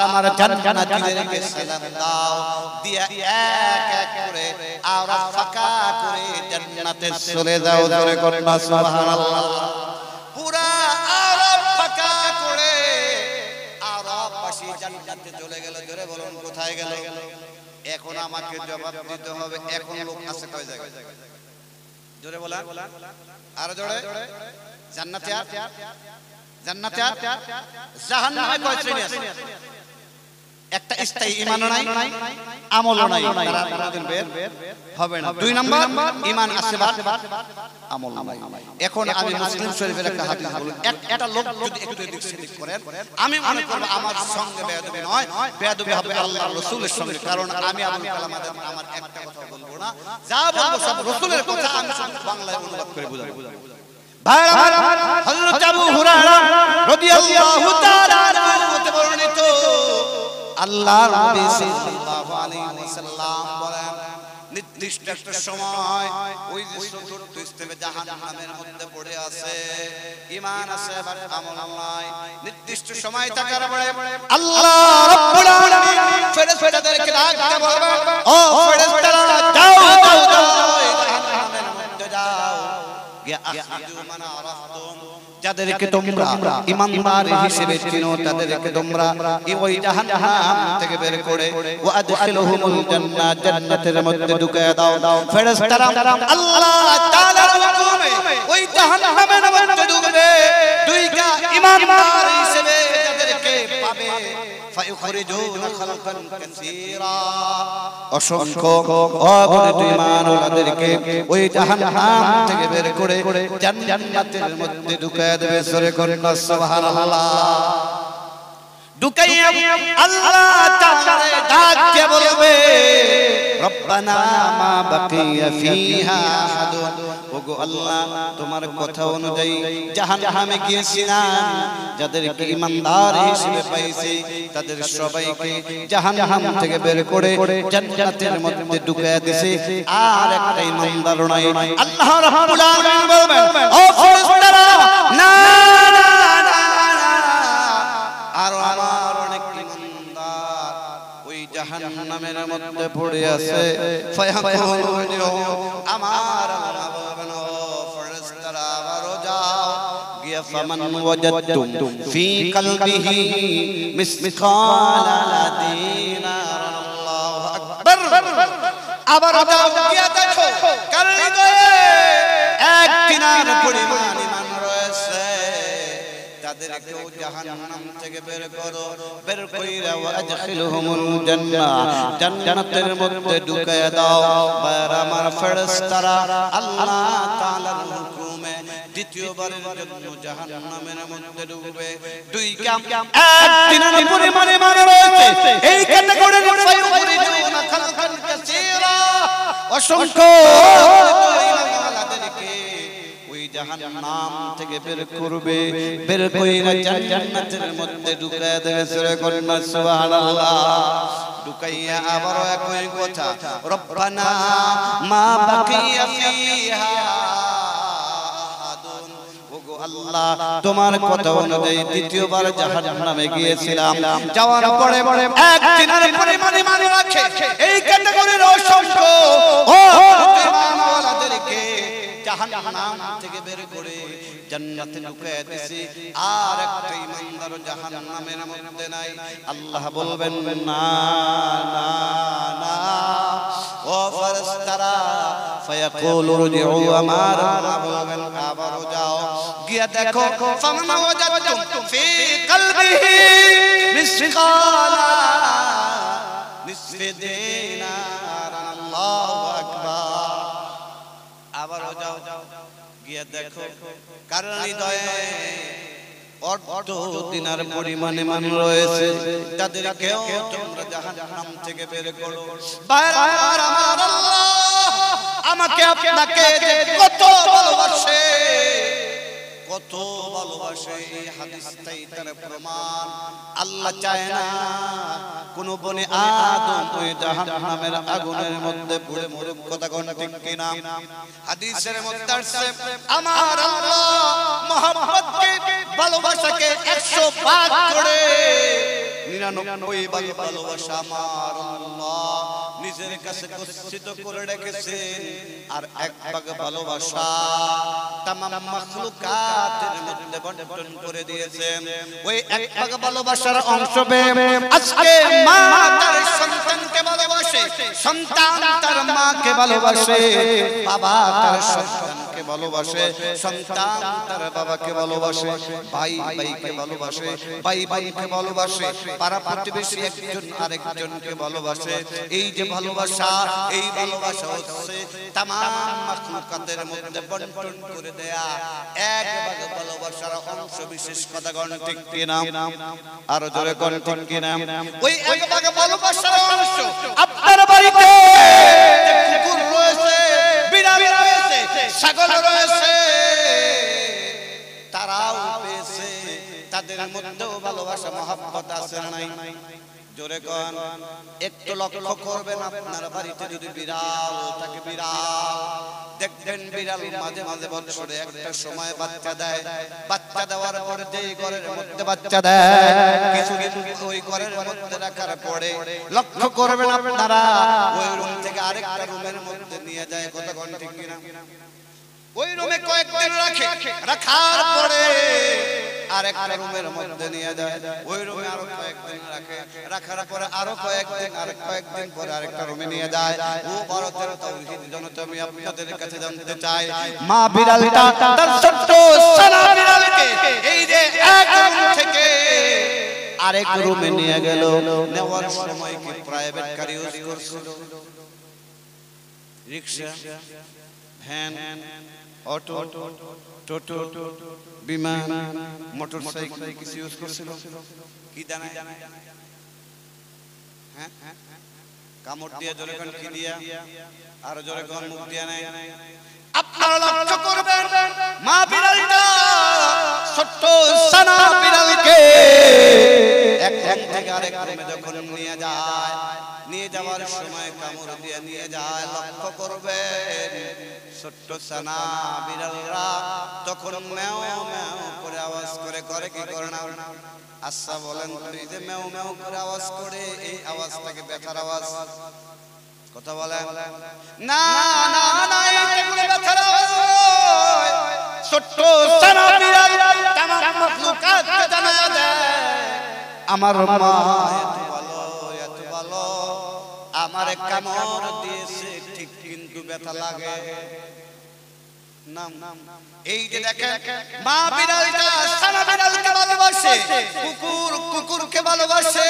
আমার জান্নাতীদেরকে সালাম দাও দিয়া এক এক করে আর ফাঁকা করে জান্নাতে চলে যাও জোরে করুন সুবহানাল্লাহ পুরা আরব ফাঁকা করে আরববাসী জান্নাতে চলে গেল জোরে বলুন কোথায় গেল এখন আমাকে জবাব দিতে হবে এখন লোক আছে কয় জায়গায় জোরে বলেন আর জোরে জান্নাতে আর জাহান্নামে কয় শ্রেণী আছে একটা স্থায়ী ঈমান নাই আমল নাই তারা কোনদিন বের হবে না দুই নাম্বার ঈমান আছে বাট আমল নাই এখন আমি মুসলিম শরীফের একটা হাদিস বলুন একটা লোক যদি একটু এদিক সেদিক করেন আমি মনে করব আমার সঙ্গে বেয়াদবি নয় বেয়াদবি হবে আল্লাহর রাসূলের সঙ্গে কারণ আমি আবুল কালাম আজাদ আমার একটা কথা বলবো না যা বলবো সব রাসূলের কথা আমি শুধু বাংলায় অনুবাদ করে বুঝাবো ভাইরা হযরত আবু হুরায়রা রাদিয়াল্লাহু তাআলা আনহু হতে বর্ণিত আল্লাহর নবী সাল্লাল্লাহু আলাইহি ওয়াসাল্লাম বলেন নির্দিষ্ট একটা সময় ওই যে চতুর্থ স্তরে জাহান্নামের মধ্যে পড়ে আছে ঈমান আছে বাট আমল নাই নির্দিষ্ট সময় থাকার পরে আল্লাহ রাব্বুল আলামিন ফেরেশতাদেরকে ডাক দিয়ে বলবেন ও ফেরেশতারা যাও জাহান্নামের মধ্যে যাও গিয়া আখরিজু মান আরাফতুম যাদেরকে তোমরা ঈমানদার হিসেবে চিনো তাদেরকে তোমরা ওই জাহান্নাম থেকে বের করে ওয়া আদখিলহুমুল জান্নাত জান্নাতের মধ্যে ঢুকিয়ে দাও ফেরেশতারা আল্লাহ তাআলার হুকুমে ওই জাহান্নামের মধ্যে ঢুকবে দুইটা ঈমানদার হিসেবে যাদেরকে পাবে ফায়ুখরিজুনা খালকান কাসীরা অসংখ্য অগণিত ঈমানওয়ালাদেরকে ওই জাহান্নাম থেকে বের করে জান্নাতের মধ্যে ঢুকিয়ে দেবে সরে করুন সুবহানাল্লাহ ঢুকাইয়া আল্লাহ তাআলা ডাক দিয়ে বলবে রব্বানা মা বাকিয়া ফিহা আহাদুন ওগো আল্লাহ তোমার কথা অনুযায়ী জাহান্নামে গিয়েছিলাম যাদেরকে ঈমানদার হিসেবে পাইছি তাদের সবাইকে জাহান্নাম থেকে বের করে জান্নাতের মধ্যে ঢুকিয়ে দিয়েছে আর একটা ঈমানদার নাই আল্লাহ রাব্বুল আলামিন বলবেন ও ফেরেশতারা না আর আমার অনেক ঈমানদার ওই জাহান্নামের মধ্যে পড়ে আছে ফায়াকুলু আমার আল্লাহ বলবেন ও ফেরেশতারা আবারো যাও গিয়া ফামান ওয়াজাদতুম ফি কলবিহি মিসকালা দিনার আল্লাহু আকবার আবারো যাও গিয়া দেখো কার হৃদয়ে এক দিনার পরিমাণ ঈমান রয়েছে তাদেরকে জাহান্নাম থেকে বের করো বের কইরা ওয়া আদখিলহুমুল জান্নাহ জান্নাতের মধ্যে ঢুকিয়ে দাও আর আমার ফেরেশতারা আল্লাহ তাআলার হুকুমে দ্বিতীয়বারের জন্য জাহান্নামের মধ্যে ঢুকবে দুই কাম এক দিনের পরিমাণে ঈমান রয়েছে এই ক্যাটাগরির ফায়ুখরিজুনা খালকান কাসীরা অসংখ্য ঈমানওয়ালাদেরকে জাহান্নাম থেকে বের করবে বের কইরা জান্নাতের মধ্যে ঢুকায় দেবে সূরা কন্যা সুবহানাল্লাহ ঢুকাইয়া আবার একই কথা রব্বানা মা বাকিয়া ফিহা আহাদুন ওগো আল্লাহ তোমার কথা অনুযায়ী দ্বিতীয়বার জাহান্নামে গিয়েছিলাম যাওয়ার পরে এক দিনের পরিমাণ ঈমান রাখে এই ক্যাটাগরির অসংখ্য ও ঈমানওয়ালাদেরকে জাহান্নাম থেকে বের করে জান্নাতে ঢুকিয়ে দিয়েছি আর একটা ঈমানদার জাহান্নামের মধ্যে নাই আল্লাহ বলবেন না না না ও ফেরেশতারা ফায়াকুলু রজিউ আমার বলবেন আবারো যাও গিয়া দেখো ফামা ওয়াজাদতুম ফি কলবিহি মিসকালা নিসফি দিনার আল্লাহু আকবার আবারো যাও গিয়া দেখো কার হৃদয়ে অর্ধ দিনার পরিমাণে ঈমান রয়েছে তাদেরকেও তোমরা জাহান্নাম থেকে বের করো বারবার আমার আল্লাহ আমাকে আপনাকে কত ভালোবাসে কত ভালোবাসে এই হাদিসটাই তার প্রমাণ আল্লাহ চায় না কোন বনি আদম ওই জাহান্নামের আগুনের মধ্যে পুড়ে মরুক কথা কোন ঠিক কিনা হাদিসের মধ্যে আছে আমার আল্লাহ মহব্বতকে ভালোবাসাকে 100 ভাগ করে 99 ভাগ ভালোবাসা আমার আল্লাহ নিজের কাছে গচ্ছিত করে রেখেছেন আর 1 ভাগ ভালোবাসা तमाम মাখলুকাতের মধ্যে বন্টন করে দিয়েছেন ওই 1 ভাগ ভালোবাসার অংশ আজকে মা তার সন্তানকে ভালোবাসে সন্তান তার মাকে ভালোবাসে বাবা তার সন্তানকে ভালোবাসে সন্তান তার বাবাকে ভালোবাসে ভাই ভাইকে ভালোবাসে ভাই ভাইকে ভালোবাসে পাড়া প্রতিবেশী একজন আরেকজনকে ভালোবাসে এই যে ভালোবাসা এই ভালোবাসা হচ্ছে तमाम মাখলুকাতের মধ্যে বন্টন করে দেয়া 1 ভাগ ভালোবাসার অংশ বিশেষ কথা গণ ঠিক কি নাম আর জোরে কোন ঠিক কি নাম ওই 1 ভাগ ভালোবাসার অংশ আপনার বাড়িতে কুকুর রয়েছে বিড়াল রয়েছে ছাগল রয়েছে তারাও পেয়েছে তাদের মধ্যেও ভালোবাসা মহব্বত আছে না নাই জোরে কোন একটু লক্ষ্য করবেন আপনার বাড়িতে যদি বিড়াল থাকে বিড়াল দেখবেন বিড়াল মাঝে মাঝে বছরে একটা সময় বাচ্চা দেয় বাচ্চা দেওয়ার পরে যেই ঘরের মধ্যে বাচ্চা দেয় কিছু কিছু ওই ঘরের মধ্যে রাখার পরে লক্ষ্য করবেন আপনারা ওই রুম থেকে আরেকটা রুমের মধ্যে নিয়ে যায় কথা কোন ঠিক কিনা ওই রুমে কয়েকদিন রাখার পরে আরেকটা রুমের মধ্যে নিয়ে যায় ওই রুমে আরো কয়েকদিন রাখার পরে আরো কয়েকদিন পরে আরেকটা রুমে নিয়ে যায় ও ভারতের তাওহীদ জনতা আমি আপনাদের কাছে জানতে চাই মা বিড়ালটা তার ছোট্ট সোনা বিড়ালকে এই যে এক রুম থেকে আরেক রুমে নিয়ে গেল নেওয়ার সময় কি প্রাইভেট কার ইউজ করছিল রিকশা ভ্যান অটো টোটো বিমান মোটরসাইকেল কিছু ইউজ করছিল কি জানেন হ্যাঁ কামড় দিয়ে জোরে কোন কি দিয়া আর জোরে কোন মুখ দিয়া নাই আপনারা লক্ষ্য করবেন মা বিড়ালটা ছোট্ট সানা বিড়ালকে এক থেকে আরেক রুমে যখন নিয়ে যাওয়ার সময় কামড় দিয়ে নিয়ে যায় লক্ষ্য করবেন ছোট্ট সানা বিড়ালরা তখন ম্যাও ম্যাও করে আওয়াজ করে কি করে না আচ্ছা বলেন এই যে ম্যাও ম্যাও করে আওয়াজ করে এই আওয়াজটাকে ব্যথার আওয়াজ কথা বলেন না না না এটা কোনো ব্যথার আওয়াজ নয় ছোট্ট সানা বিড়াল तमाम মাখলুকাতকে জানা দেয় আমার মা এত ভালো আমারে কামড় দিয়েছে ঠিক কিন্তু ব্যথা লাগে নাম এই যে দেখেন মা বিড়ালটা সানা বিড়ালকে ভালোবাসে কুকুরকে ভালোবাসে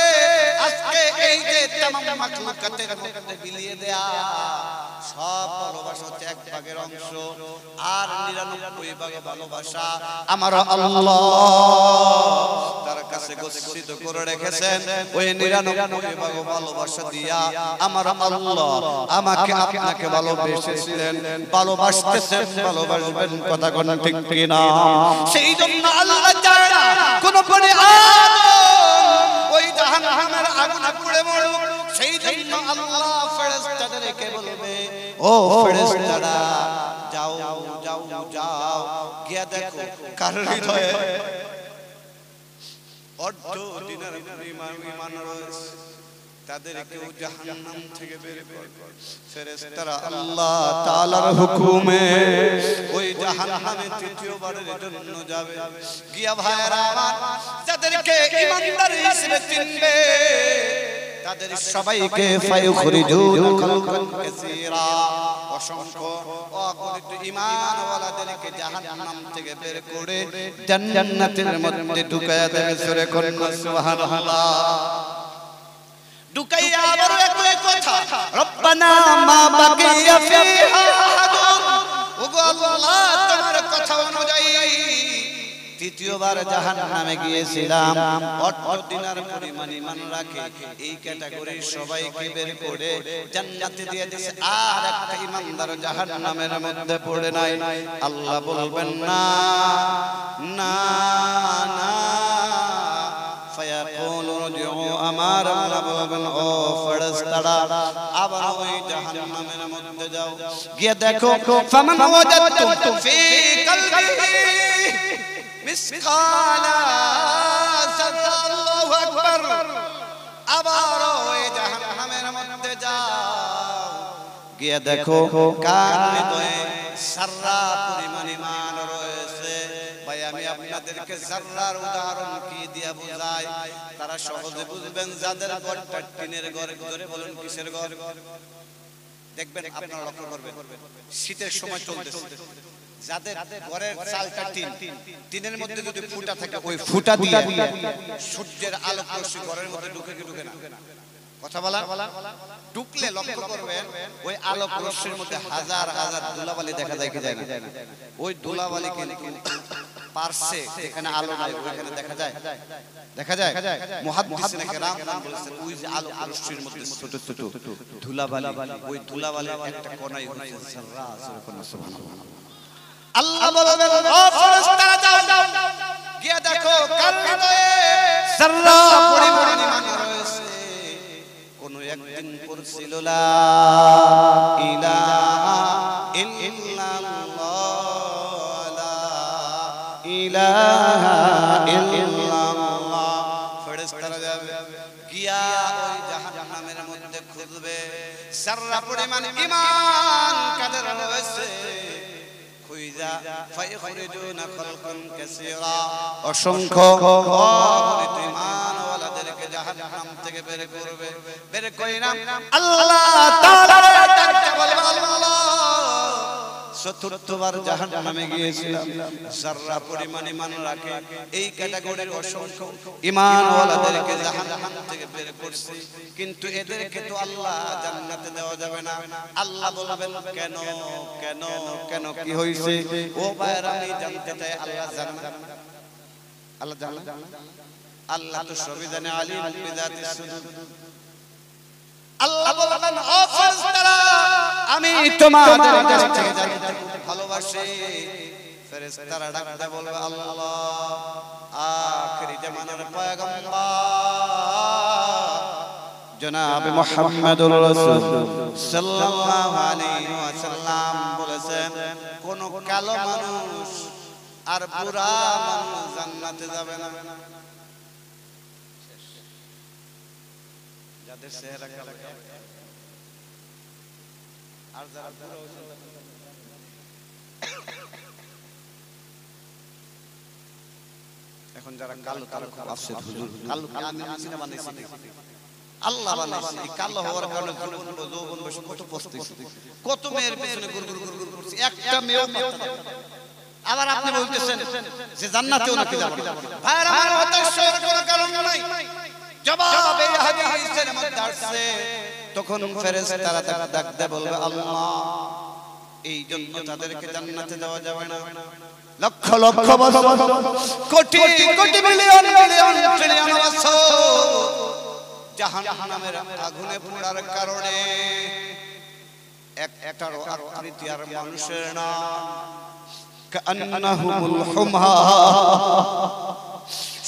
আজকে এই যে तमाम মাখলুকাতের মধ্যে বিলিয়ে দেয়া সব ভালোবাসা হচ্ছে 1 ভাগের অংশ আর 99 ভাগ ভালোবাসা আমার আল্লাহ তার কাছে গচ্ছিত করে রেখেছেন ওই 99 ভাগ ভালোবাসা দিয়া আমার আল্লাহ আমাকে আপনাকে ভালোবেসেছিলেন ভালোবাসতেছেন ভালোবাসবেন কথা কোন ঠিক কি না সেই জন্য আল্লাহ চায় না কোন পরে আদম ওই জাহান্নামের আগুনে পুড়ে মরুক সেই জন্য আল্লাহ ফেরেশতাদেরকে বলবে ও ফেরেশতারা যাও যাও যাও গিয়ে দেখো কার হৃদয়ে অর্ধদিনের ঈমান রয়েছে তাদেরকেও জাহান্নাম থেকে বের করবে ফেরেশতারা আল্লাহ তাআলার হুকুমে ওই জাহান্নামে তৃতীয়বারের জন্য যাবে গিয়া ভাইরা আমার যাদেরকে ঈমানদার হিসেবে চিনবে তাদের সবাইকে ফায়ুখরিজুন খালকান কাসীরা অসংখ্য অগণিত ঈমানওয়ালাদেরকে জাহান্নাম থেকে বের করে জান্নাতের মধ্যে ঢুকায়া দেবে সূরা কোন সুবহানাল্লাহ ঢুকাইয়া আবার একই কথা রব্বানা মা বাকিয়া ফিহা আহাদুন ওগো আল্লাহ তোমার কথা অনুযায়ী তৃতীয়বার জাহান্নামে গিয়েছিলাম 8 দিনার পরিমাণ ঈমান রাখে এই ক্যাটাগরির সবাইকে বের করে জান্নাতে দিয়ে দিয়েছে আর একটা ঈমানদার জাহান্নামের মধ্যে পড়ে নাই আল্লাহ বলবেন না না না ফায়াকুলু রজিউ আমার আল্লাহ বলবেন ও ফেরেশতারা আবার ওই জাহান্নামের মধ্যে যাও গিয়ে দেখো ফামান ওয়াজাদতুম ফি কলবিহি মিসকালা যাররা আল্লাহু আকবার গিয়ে দেখো কার হৃদয়ে সাররা পরিমাণ ঈমান রয়েছে। ভাই আমি আপনাদেরকে জাররার উদাহরণ কি দিয়া বোঝাই তারা সহজে বুঝবেন। যাদের ঘরটা টিনের ঘর, ধরে বলেন কিসের ঘর? দেখবেন আপনারা লক্ষ্য করবেন শীতের সময় চলতেছে, যাদের ঘরের চালটা টিন, টিনের মধ্যে যদি ফুটা থাকে ওই ফুটা দিয়ে সূর্যের আলো রশ্মি ঘরের মধ্যে ঢুকে কি ঢুকে না? কথা বলা ঢুকলে লক্ষ্য করবেন ওই আলো রশ্মির মধ্যে হাজার হাজার ধুলাবালি দেখা যায় কি যায় না? ওই ধুলাবালি কিন্তু পারছে এখানে আলো নাই ওইখানে দেখা যায়, দেখা যায়। মুহাদ্দিসিনে কেরাম বলেছেন ওই যে আলো রশ্মির মধ্যে ছোট ছোট ধুলাবালি, ওই ধুলাবালির একটা কণাই হচ্ছে যাররা। সুবহানাল্লাহ। আল্লাহ বলবেন ও ফেরেশতারা যাও গিয়ে দেখো কার হৃদয়ে যাররা পরিমাণ ঈমান রয়েছে। কোন একদিন পড়ছিল লা ইলাহা ইল্লাল্লাহ, লা ইলাহা ইল্লাল্লাহ। ফেরেশতারা যাবে গিয়া ওই জাহান্নামের মধ্যে খুঁজবে যাররা পরিমাণ ঈমান কাদের রয়েছে। অসংখ্য অগণিত ঈমানওয়ালাদেরকে জাহান্নাম থেকে বের করবে। বের করে না আল্লাহ তাআলা ডাকতে বলবে আল্লাহ চতুর্থবার জাহান্নামে গিয়েছিলাম, যাররা পরিমাণ ঈমান রাখে এই ক্যাটাগরির অসংখ্য ঈমানওয়ালাদেরকে জাহান্নাম থেকে বের করছি, কিন্তু এদেরকে তো আল্লাহ জান্নাতে দেওয়া যাবে না। আল্লাহ বলবেন কেন কেন কেন কি হইছে? ও ভাইরা আমি জানতে চাই আল্লাহ জানেন, আল্লাহ জানেন, আল্লাহ তো সবই জানে, আলিম বিযাতিস সুদূর। আল্লাহ বলবেন ও ফেরেশতারা আমি তোমাদের কাছ থেকে জানতে ভালোবাসি। ফেরেশতারা ডাকতে বলবে আল্লাহ আখিরি জামানার পয়গম্বর জনাব মুহাম্মদুর রাসূল সাল্লাল্লাহু আলাইহি ওয়াসাল্লাম বলেছেন কোন কালো মানুষ আর বুড়া মানুষ জান্নাতে যাবে না। যাদের চেহারা কালো আর যারা বুড়া এখন যারা কালো তারা খুব আফসোস হুজুর কালো আমি সিনেমা বানাইছি আল্লাহ বানাইছে এই কালো হওয়ার কারণে যৌবন বয়স কত পস্তেছি, কত মেয়ের পেছনে গুরগুর গুরগুর করছি, একটা মেয়েও পাত্তা দেয় না। আবার আপনি বলতেছেন যে জান্নাতেও নাকি যাব না। ভাইরা আমার হতাশার কোনো কারণ নাই, জবাব এই হাদিসের মধ্যে আসছে। তখন ফেরেশতারা ডাকতে বলবে আল্লাহ এই জন্য তাদেরকে জান্নাতে দেওয়া যাবে না। লক্ষ লক্ষ বছর crore crore million million trillion বছর জাহান্নামের আগুনে পোড়ার কারণে একটারও আকৃতি আর মানুষের না, কান্নাহুমুল হুমহা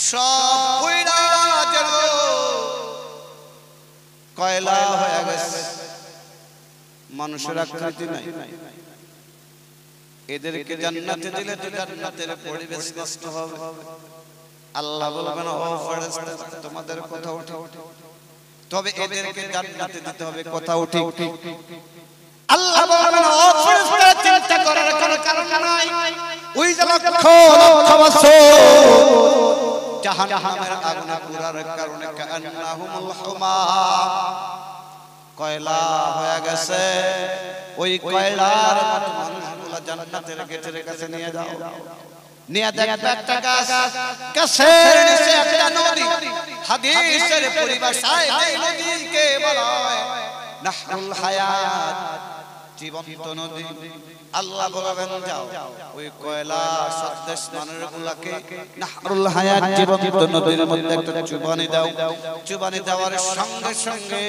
সব পুরা যেন কয়লা হয়ে গেছে, মানুষের আকৃতি নাই। এদেরকে জান্নাতে দিলে তো জান্নাতের পরিবেশ নষ্ট হবে। আল্লাহ বলবেন ও ফেরেশতা তোমাদের কথা উঠে, তবে এদেরকে জান্নাতে দিতে হবে কথা উঠে। আল্লাহ বলবেন ও ফেরেশতা চিন্তা করার কোনো কারণ নাই, ওই যে লক্ষ লক্ষ বছর জাহান্নামের আগুনে পুরার কারণে কান্নাহুমুল হুমা কয়লা হয়ে গেছে, ওই কয়লার মতো মানুষগুলো জান্নাতের গেটের কাছে নিয়ে যাও, নিয়ে দেখবে একটা গাছ, গাছের নিচে একটা নদী। হাদিসের পরিভাষায় এই নদীকে বলা হয় নাহরুল হায়াত, জীবন্ত নদী। আল্লাহ বলবেন যাও ওই কয়লা সদৃশ মানুষগুলোকে নাহরুল হায়াত জীবন্ত নদীর মধ্যে একটা চুবানি দাও। চুবানি দেওয়ার সঙ্গে সঙ্গে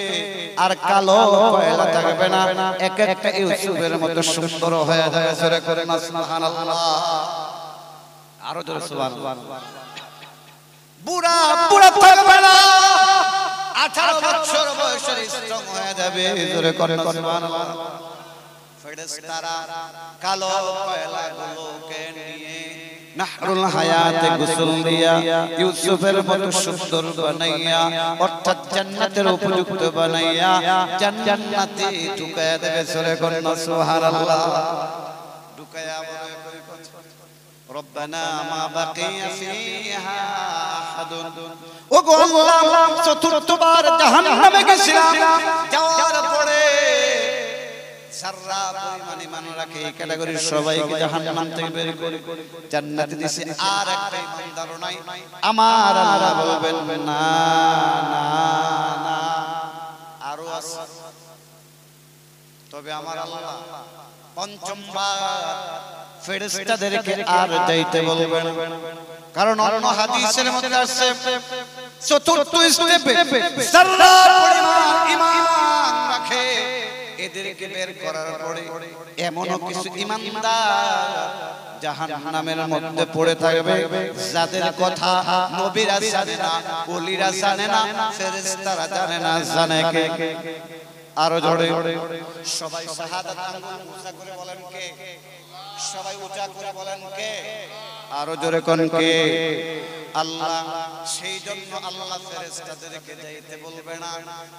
আর কালো কয়লা থাকবে না, এক একটা ইউসুফের মতো সুন্দর হয়ে যাবে। জোরে করে সুবহানাল্লাহ, আরো জোরে সুবহানাল্লাহ। বুড়া বুড়া থাকবে না, 18 বছর বয়সের স্ট্রং হয়ে যাবে। জোরে করে সুবহানাল্লাহ। ফেরেশতারা কালো কয়লাগুলোকে নিয়ে নাহরুল হায়াতে গোসল দিয়া ইউসুফের মতো সুন্দর বানাইয়া অর্থাৎ জান্নাতের উপযুক্ত বানাইয়া জান্নাতে ঢুকায়া দেবে সরে কন্যা সুবহানাল্লাহ ঢুকায়া বলে রব্বানা মা বাকিয়া ফিহা আহাদুন ও গো আল্লাহ চতুর্থবার জাহান্নামে গেছিলাম যাওয়ার পরে সারা পরিমাণে মানুষকে এই ক্যাটাগরির সবাইকে জাহান্নাম থেকে বের করে জান্নাতে দিয়েছে আর একটা ইমানদার নাই আমার আল্লাহ বলবেন না না না আরো আছে তবে আমার আল্লাহ পঞ্চমবার ফেরেশতাদেরকে আর যাইতে বলবেন কারণ অন্য হাদিসের মধ্যে আছে চতুর্থ স্টেপে সারা পরিমাণ ঈমান রাখে এদেরকে বের করার পরে এমনও কিছু ঈমানদার জাহান্নামের মধ্যে পড়ে থাকবে যাদের কথা নবীরা জানে না ওলিরা জানে না ফেরেশতারা জানে না জানে কে আরো জোরে সবাই শাহাদাত আঙ্গুল উঁচা করে বলেন কে সবাই উঁচা করে বলেন কে আরো জোরে কোন কে আল্লাহ সেই জন্য আল্লাহ ফেরেশতাদেরকে যাইতে বলবে না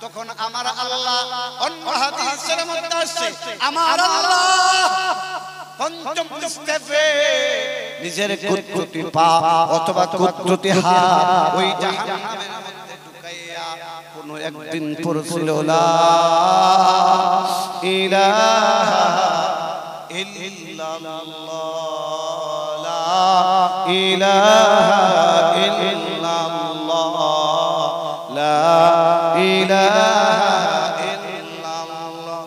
তখন আমার আল্লাহ অন্য হাদিসের মধ্যে আছে আমার আল্লাহ পঞ্চম স্টেপে নিজের কুদরতি পা অথবা কুদরতি হাত ওই জাহান্নামের মধ্যে ঢুকাইয়া কোন একদিন পড়ছিল লা ইলাহা ইল্লাল্লাহ লা ইলাহা ইল্লাল্লাহ লা ইলাহা ইল্লাল্লাহ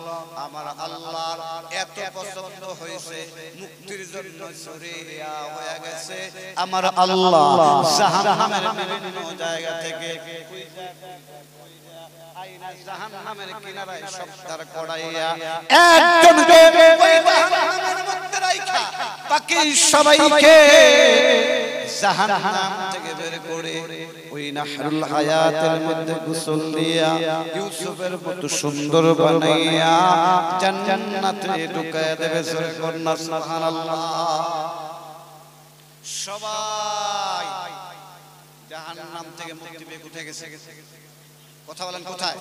আমার আল্লাহর এত পছন্দ হয়েছে মুক্তির জন্য সরিয়া হয়ে গেছে আমার আল্লাহ জাহান্নামের বিভিন্ন জায়গা থেকে আইনা জাহান্নামের কিনারায় সবদার কড়াইয়া একজনকে ওই জাহান্নামের মধ্যে রাখা বাকি সবাইকে জাহান্নাম থেকে বের করে ওই নাহরুল হায়াতের মধ্যে গোসল দিয়া ইউসুফের মতো সুন্দর বানাইয়া জান্নাতে ঢুকায়া দেবে সরে কন্যা সুবহানাল্লাহ সবাই জাহান্নাম থেকে মুক্তি পেয়ে কোথায় গেছে কথা বলেন কোথায়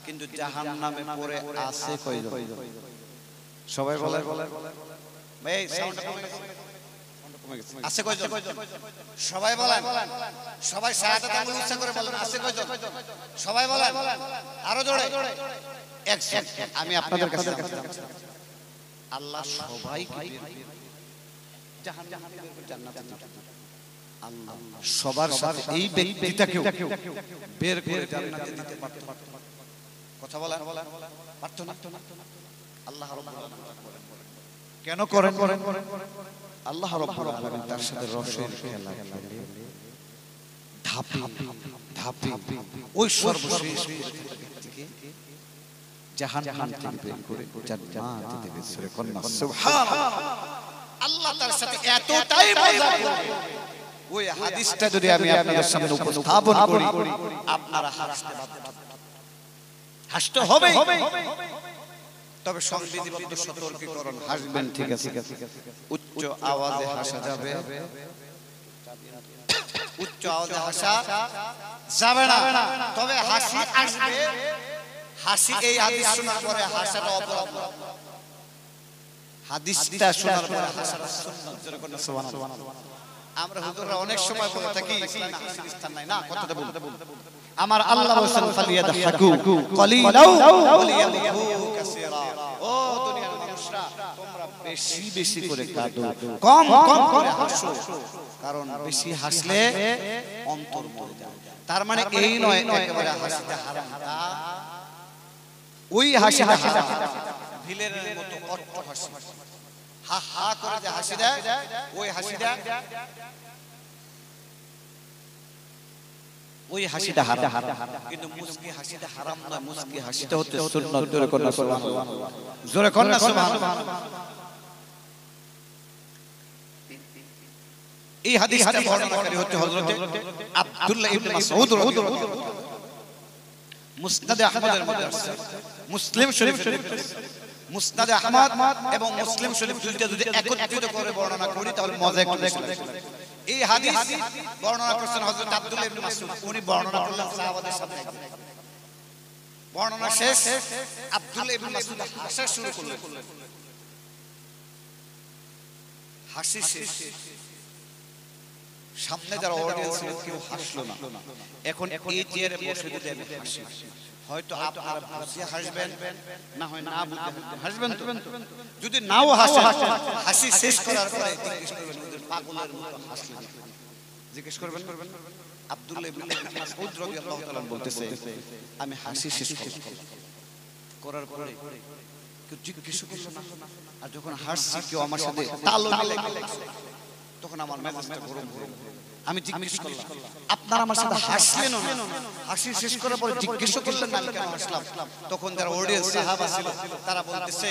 কিন্তু জাহান্নামে পড়ে আছে কয়জন সবাই বলে ভাই সাউন্ড কমে গেছে আছে কয়জন সবাই বলেন সবাই শাহাদাত আঙ্গুল উঁচা করে বলেন আছে কয়জন সবাই বলেন আরো জোরে আমি আপনাদের কাছে আল্লাহ সবাইকে জান্নাতে আল্লাহ সবার সাথে এই ব্যক্তিটাকেও বের করে জান্নাতে দিতে পারত কথা বলেন পারত না আল্লাহ রাব্বুল আলামিন কেন করেন আল্লাহ রাব্বুল আলামিন তার সাথে রসের খেলা খেলে ধাপে ধাপে ওই সর্বশেষ ব্যক্তিকে জাহান্নাম থেকে বের করে জান্নাতে দেবে সূরা কন্যা সুবহানাল্লাহ আল্লাহ তার সাথে এতটাই মজা করে ওই হাদিসটা যদি আমি আপনাদের সামনে উপস্থাপন করি আপনারা হাসতে হবে তবে সংবিধিবদ্ধ সতর্কীকরণ হাসবেন ঠিক আছে উচ্চ আওয়াজে হাসা যাবে উচ্চ আওয়াজে হাসা যাবে না তবে হাসি আসবে হাসি এই হাদিস শোনার পরে হাসাটা অপরাধ হাদিসটা শোনার পরে হাসাটা সুন্নাত জোরে করে সুবহানাল্লাহ আমরা হুজুররা অনেক সময় বলে থাকি ইসলামে হাসির স্থান নাই না কথাটা বলতে আমার আল্লাহ বলেন ফালিয়াদহাকু কলিলাউ ওয়ালিয়াবকু কাসীরা ও দুনিয়ার মানুষরা তোমরা বেশি বেশি করে কাঁদো কম কম করে হাসো কারণ বেশি হাসলে অন্তর মরে যায় তার মানে এই নয় একেবারে হাসিটা হারাম না ওই হাসিটা হারাম ভিলের মতো অট্ট হাসি হা হা করে যে হাসি দেয় ওই হাসিটা হারাম কিন্তু মুস্কি হাসিটা হারাম না মুস্কি হাসিটা হচ্ছে সুন্নাত জোরে কন্যা সুবহানাল্লাহ জোরে কন্যা সুবহানাল্লাহ এই হাদিসটা বর্ণনাকারী হচ্ছে হযরতে আব্দুল্লাহ ইবনে মাসউদ রাদিয়াল্লাহু মুসনাদে আহমদের মধ্যে আছে মুসলিম শরীফের মধ্যে মুসনাদে আহমদ এবং মুসলিম শরীফ দুইটা যদি একত্রিত করে বর্ণনা করি তাহলে মজা একটু বেশি লাগবে। এই হাদিস বর্ণনা করেছেন হযরত আব্দুল্লাহ ইবনে মাসউদ, উনি বর্ণনা করলেন সাহাবাদের সামনে। বর্ণনা শেষ, আব্দুল্লাহ ইবনে মাসউদ হাসা শুরু করলেন। হাসি শেষ, সামনে যারা অডিয়েন্স ছিল কেউ হাসলো না। এখন এই চেয়ারে বসে যদি আমি হাসি, হয়তো আপনারা বুঝে হাসবেন, না হয় না বুঝে হাসবেন। তো যদি নাও হাসেন, হাসি শেষ করার পরে জিজ্ঞেস করবেন ওদের পাগলের মতো হাসলেন, জিজ্ঞেস করবেন আব্দুল্লাহ ইবনে মাসউদ রাদিয়াল্লাহু তাআলা বলতেছে আমি হাসি শেষ করার পরে কেউ জিজ্ঞেস করলো না, আর যখন হাসছি কেউ আমার সাথে তাল মিলে তখন আমার মেজাজটা গরম হয়ে গেল। আমি জিজ্ঞেস করলাম আপনারা আমার সাথে হাসলেন না, হাসি শেষ করার পরে জিজ্ঞেস করলেন না আমি কেন হাসলাম। তখন যারা অডিয়েন্স সাহাবা ছিল তারা বলতেছে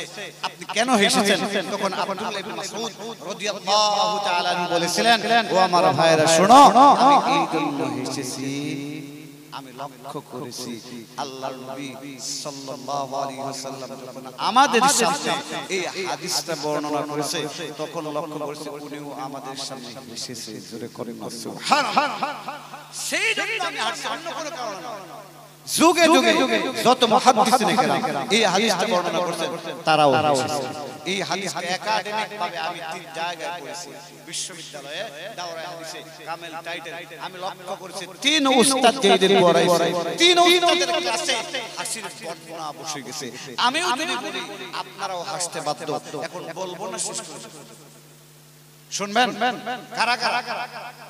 আপনি কেন হেসেছেন? তখন আব্দুল্লাহ ইবনে মাসউদ রাদিয়াল্লাহু তাআলা বলেছিলেন ও আমার ভাইরা শোনো, আমি এই জন্য হেসেছি, আমি লক্ষ্য করেছি আল্লাহর নবী সাল্লাল্লাহু আলাইহি ওয়াসাল্লাম যখন আমাদের সামনে এই হাদিসটা বর্ণনা করেছে তখন লক্ষ্য করেছে উনিও আমাদের সামনে হেসেছে। জোরে করেন সুবহানাল্লাহ। সেই জন্য আমি হাসছি, অন্য কোনো কারণে না। যুগে যুগে যত মুহাদ্দিসিন কেরাম এই হাদিসটা বর্ণনা করেছেন তারাও হেসেছে। এই হাদিসকে একাডেমিক ভাবে আমি 3 জায়গায় পড়েছি, বিশ্ববিদ্যালয়ে দাওরায়ে হাদিসে কামেল টাইটেল। আমি লক্ষ্য করেছি 3 উস্তাদ যেদিন পড়াইছে 3 উস্তাদের ক্লাসে হাসির বর্ণনা বসে গেছে। আমিও যদি বলি আপনারাও হাসতে বাধ্য। এখন বলবো না, শেষ করব, শুনবেন? কারা কারা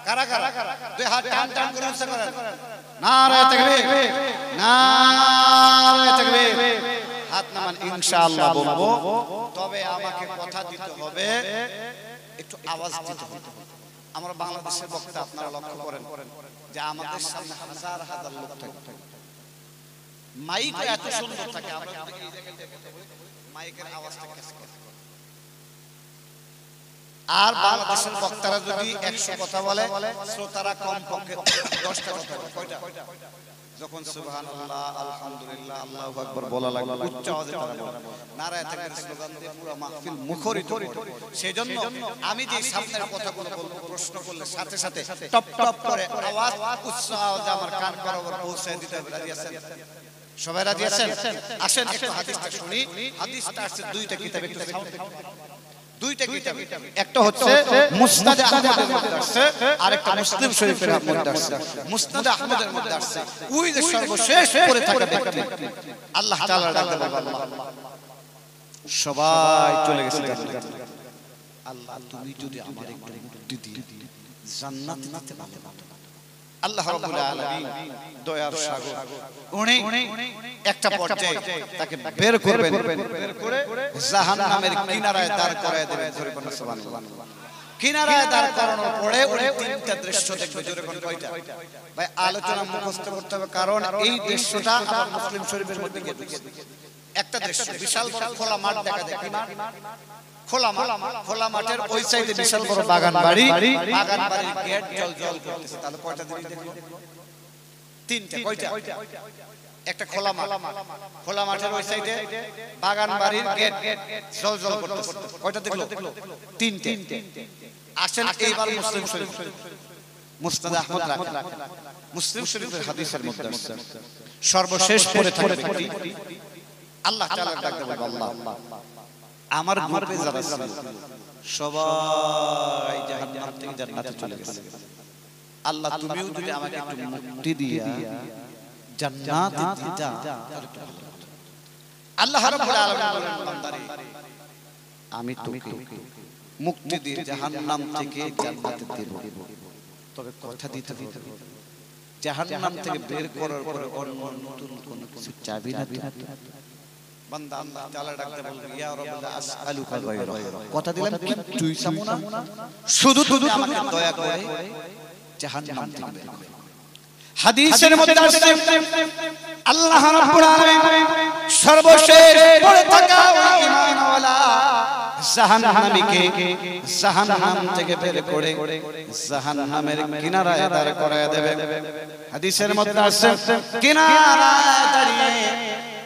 কারা কারা দুই হাত টান টান করে উচ্চারণ করেন নারায়ে তাকবীর, নারায়ে তাকবীর। হাত নামান, ইনশাআল্লাহ বলবো। তবে আমাকে কথা দিতে হবে, একটু আওয়াজ দিতে হবে। আমরা বাংলাদেশের বক্তা, আপনারা লক্ষ্য করেন যে আমাদের সামনে হাজার হাজার লোক থাকে, মাইক এত সুন্দর থাকে, আমরা এই জায়গায় কথা বলি মাইকের আওয়াজটা কেসে কেসে। আর বাংলাদেশের বক্তারা যদি 100 কথা বলে শ্রোতারা কমপক্ষে 10টা কথা বলে। কয়টা? যখন সুবহানাল্লাহ, আলহামদুলিল্লাহ, আল্লাহু আকবার বলা লাগবে উচ্চ আওয়াজে তারা বলে, নারায়ে তাকবীর স্লোগান দিয়ে পুরো মাহফিল মুখরিত করে। সেজন্য আমি যে সামনের কথাগুলো বলবো প্রশ্ন করলে সাথে সাথে টপ টপ করে আওয়াজ উচ্চ আওয়াজে আমার কান বরাবর পৌঁছে দিতে হবে। রাজি আছেন? সবাই রাজি আছেন? আসেন একটু হাদিসটা শুনি। হাদিসটা আছে 2টা কিতাবে, একটু সাউন্ড, 2টা কিতাব। একটা হচ্ছে মুসনাদে আহমদের মধ্যে আছে, আরেকটা মুসলিম শরীফের মধ্যে আছে। মুসনাদে আহমদের মধ্যে আছে ওই যে সর্বশেষ পড়ে থাকা ব্যক্তি আল্লাহ তাআলা ডাকতে বলবে আল্লাহ সবাই চলে গেছে জান্নাতে। আল্লাহ তুমি যদি আমার একটু মুক্তি দিয়ে জান্নাতে নিতে পারো। আল্লাহ রাব্বুল আলামিন দয়ার সাগর, উনি একটা পর্যায়ে তাকে বের করবেন, বের করে জাহান্নামের কিনারায় দাঁড় করায় দেবেন। জোরে বলুন সুবহানাল্লাহ। কিনারায় দাঁড় করানোর পরে উনি 3টা দৃশ্য দেখবে। জোরে বলুন কয়টা? ভাই আলোচনা মুখস্থ করতে হবে, কারণ এই দৃশ্যটা আমার মুসলিম শরীফের মধ্যে গিয়েছে। একটা দৃশ্য, বিশাল বড় খোলা মাঠ দেখা যায়। কি মাঠ? খোলা মাঠ। খোলা মাঠের ওই সাইডে বিশাল বড় বাগান বাড়ি, বাগান বাড়ির গেট জল জল করতেছে। তাহলে কয়টা জিনিস দেখলো? 3টা। কয়টা? একটা খোলা মাঠ, খোলা মাঠের ওই সাইডে বাগান বাড়ির গেট জল জল করতেছে। কয়টা দেখলো? 3টে। আসেন এইবার মুসলিম শরীফ, মুসনাদে আহমদ রাখেন। মুসলিম শরীফের হাদিসের মধ্যে আছে সর্বশেষ পড়ে থাকে ব্যক্তি আল্লাহ তাআলা ডাকতে বলবে আল্লাহ আমার গ্রুপে যারা ছিল সবাই জাহান্নাম থেকে জান্নাতে চলে গেছে। আল্লাহ তুমিও যদি আমাকে একটু মুক্তি দিয়া জান্নাতে দিতা তাহলে তো ভালো হতো। আল্লাহ রাব্বুল আলামিন বলেন বান্দারে আমি তোকে মুক্তি দিয়ে জাহান্নাম থেকে জান্নাতে দেব, তবে কথা দিতে হবে জাহান্নাম থেকে বের করার পরে অন্য নতুন কোন কিছু চাবি না। বান্দা আল্লাহ তাআলা ডাকতে বলবে ইয়া রাব্বি আসআলুকা গায়রা, কথা দিলাম কিছুই চামু না, শুধু তুমি আমাকে দয়া করে জাহান্নাম থেকে বের করো। হাদিসের মধ্যে আছে আল্লাহ রাব্বুল আলামিন সর্বশেষ পড়ে থাকা ঈমানওয়ালা জাহান্নামীকে জাহান্নাম থেকে বের করে জাহান্নামের কিনারায় দাঁড় করায় দেবে। হাদিসের মধ্যে আছে কিনারায় দাঁড়িয়ে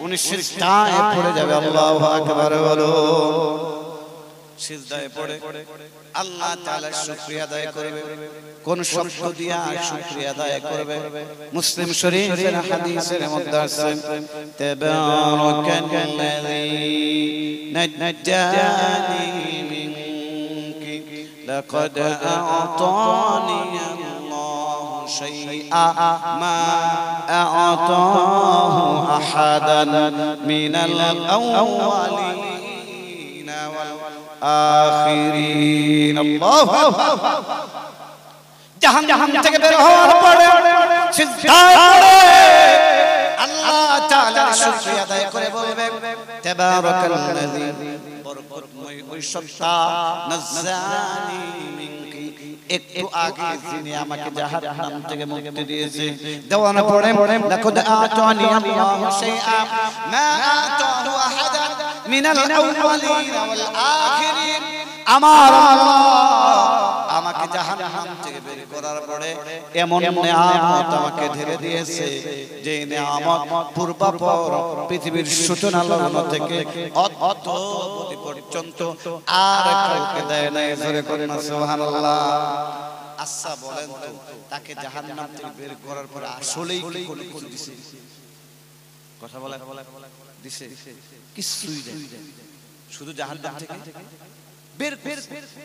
উনি সিজদায় পড়ে যাবে আল্লাহু আকবার বলো সিজদায় পড়ে আল্লাহ তাআলার শুকরিয়া আদায় করবে কোন শব্দ দিয়া শুকরিয়া আদায় করবে মুসলিম শরীফের হাদিসের মধ্যে আছে তাবারাকাল্লাযী নাজ্জানি মিনকি লাকাদ আ'তানি আল্লাহু শাইআ মা আ'তাহু আহাদান মিনাল আউওয়ালিন ওয়াল আখিরিন আল্লাহু আকবার জাহান্নাম থেকে বের হওয়ার পরে সিজদায় পড়ে আল্লাহ তাআলার শুকরিয়া আদায় করে বলবে তাবারাকাল্লাযী বরকতময় ওই সত্তা নাজ্জানি মিনকি একটু আগে যিনি আমাকে জাহান্নাম থেকে মুক্তি দিয়েছে দেওয়ার পরে লাকাদ আ'তানি আল্লাহু শাইআ মা আ'তাহু আহাদান মিনাল আউওয়ালিন ওয়াল আখিরিন আমার আল্লাহ আমাকে জাহান্নাম থেকে বের করার পরে এমন নিয়ামত আমাকে ঢেলে দিয়েছে যে নিয়ামত পূর্বাপর পৃথিবীর সূচনা লগ্ন থেকে অদ্যাবধি পর্যন্ত আর কাউকে দেয় নাই জোরে করে না সুবহানাল্লাহ আচ্ছা বলেন তো তাকে জাহান্নাম থেকে বের করার পরে আসলেই কি করে দিছে কথা বলে দিছে কিছুই দেয় শুধু জাহান্নাম থেকে বের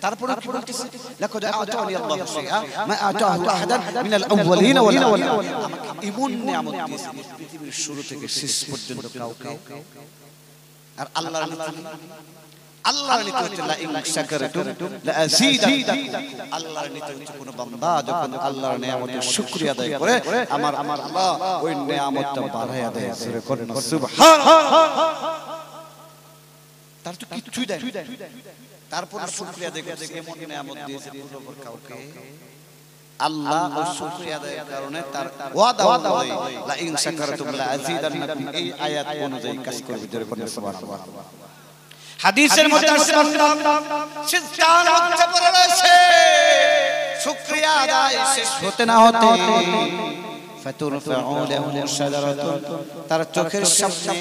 তারপরে কি বলতেছে লাকাদ আ'তানি আল্লাহু শাইআ মা আ'তাহু আহাদান মিনাল আউওয়ালিন ওয়াল আখিরিন আমাকে এমন নিয়ামত দিয়েছে পৃথিবীর শুরু থেকে শেষ পর্যন্ত কাউকে আর আল্লাহর নীতি হচ্ছে লা ইন শাকারতুম লা আযীদাকুম আল্লাহর নীতি হচ্ছে কোন বান্দা যখন আল্লাহর নিয়ামতের শুকরিয়া আদায় করে আমার আল্লাহ ওই নিয়ামতটা বাড়ায়া দেয় জোরে করেন সুবহানাল্লাহ তার তো কিছুই দেয় তারপর শুকরিয়া আদায় করছে এমন নিয়ামত দিয়েছে পূর্বপর কাউকে আল্লাহ ওই শুকরিয়া আদায়ের কারণে তার ওয়াদা অনুযায়ী লা ইন শাকারতুম লা আযীদান্নাকুম এই আয়াত অনুযায়ী কাজ করবে জোরে করেন সুবহানাল্লাহ হাদিসের মধ্যে সিজদার মধ্যে পড়ে রয়েছে শুকরিয়া আদায় শেষ হতে না হতে ফাতুরফাউ লাহু শাজারাতুন তার চোখের সামনে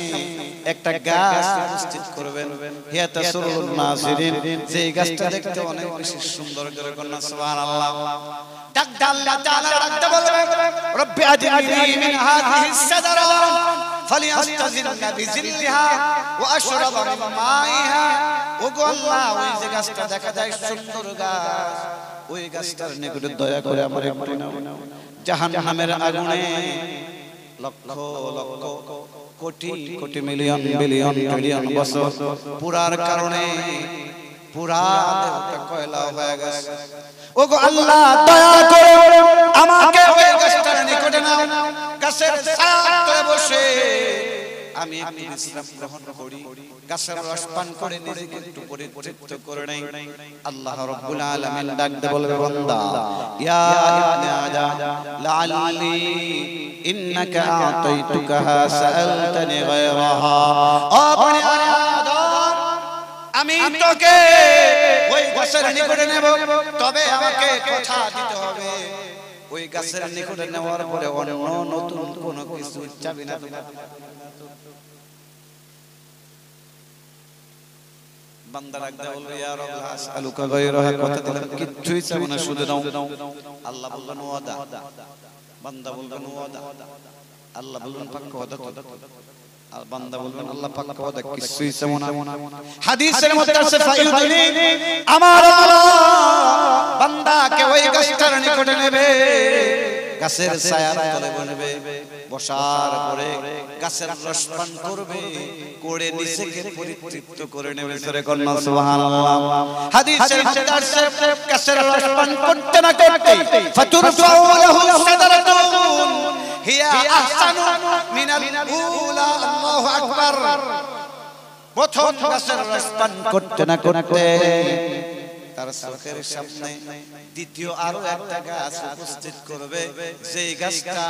একটা গাছ উপস্থিত করবেন হিয়া তাসরুন নাজিরিন যে গাছটা দেখতে অনেক বেশি সুন্দর করে কন্যা সুবহানাল্লাহ ডাক আল্লাহ তাআলা রাখতে বলবে রব্বি আজিলনি মিন হাযিহিস শাজারা ফালিয়াস্তাজিলনা বিজিল্লিহা ওয়া আশরাব মিন মাইহা ও গো আল্লাহ ওই যে গাছটা দেখা যায় সুন্দর গাছ ওই গাছটার নিকটে দয়া করে আমার একটু নাও জাহান্নামের আগুনে lakh lakh crore crore million billion trillion বছর পুরার কারণে পুরা দেহটা কয়লা হয়ে গেছে ওগো আল্লাহ দয়া করে আমাকে ওই গাছটার নিকটে নাও গাছের ছায়াতে বসে আমি একটু বিশ্রাম গ্রহণ করি গাছের রস পান করে নিজেকে একটু পরিতৃপ্ত করে নেই আল্লাহ রাব্বুল আলামিন ডাক দে বলবে বান্দা ইয়া ইবনে আদম লাআল্লি ইন্নাকা আ'তাইতুকাহা সাআলতানি গায়রাহা ও বনি আদম আমি তোকে ওই গাছের নিকটে নেব তবে আমাকে কথা দিতে হবে ওই গাছের নিকটে নেওয়ার পরে অন্য নতুন কোন কিছু চাবি না বান্দা রাখতে বলবে ইয়া রব আসআলুকা গায়রাহা কথা দিলাম কিছুই চাবো না শুধু দাও আল্লাহ বললেন ওয়াদা বান্দা বলবেন ওয়াদা আল্লাহ বললেন পাক্কা ওয়াদা আর বান্দা বলবেন আল্লাহ পাক্কা ওয়াদা কিছুই চাবো না হাদিসের মধ্যে আছে ফায়ুদনি আমার আল্লাহ বান্দাকে ওই গাছটার নিকটে নেবে গাছের ছায়ার তলে বসবে বসার পরে গাছের রস পান করবে করে নিজেকে পরিতৃপ্ত করে নেবে সরে কন্যা সুবহানাল্লাহ হাদিসের মধ্যে আছে গাছের রস পান করতে না করতে ফাতুরফাউ লাহু শাজারাতুন হিয়া আহসানু মিনাল উলা আল্লাহু আকবার প্রথম গাছের রস পান করতে না করতে তার চোখের সামনে দ্বিতীয় আরো একটা গাছ উপস্থিত করবে যেই গাছটা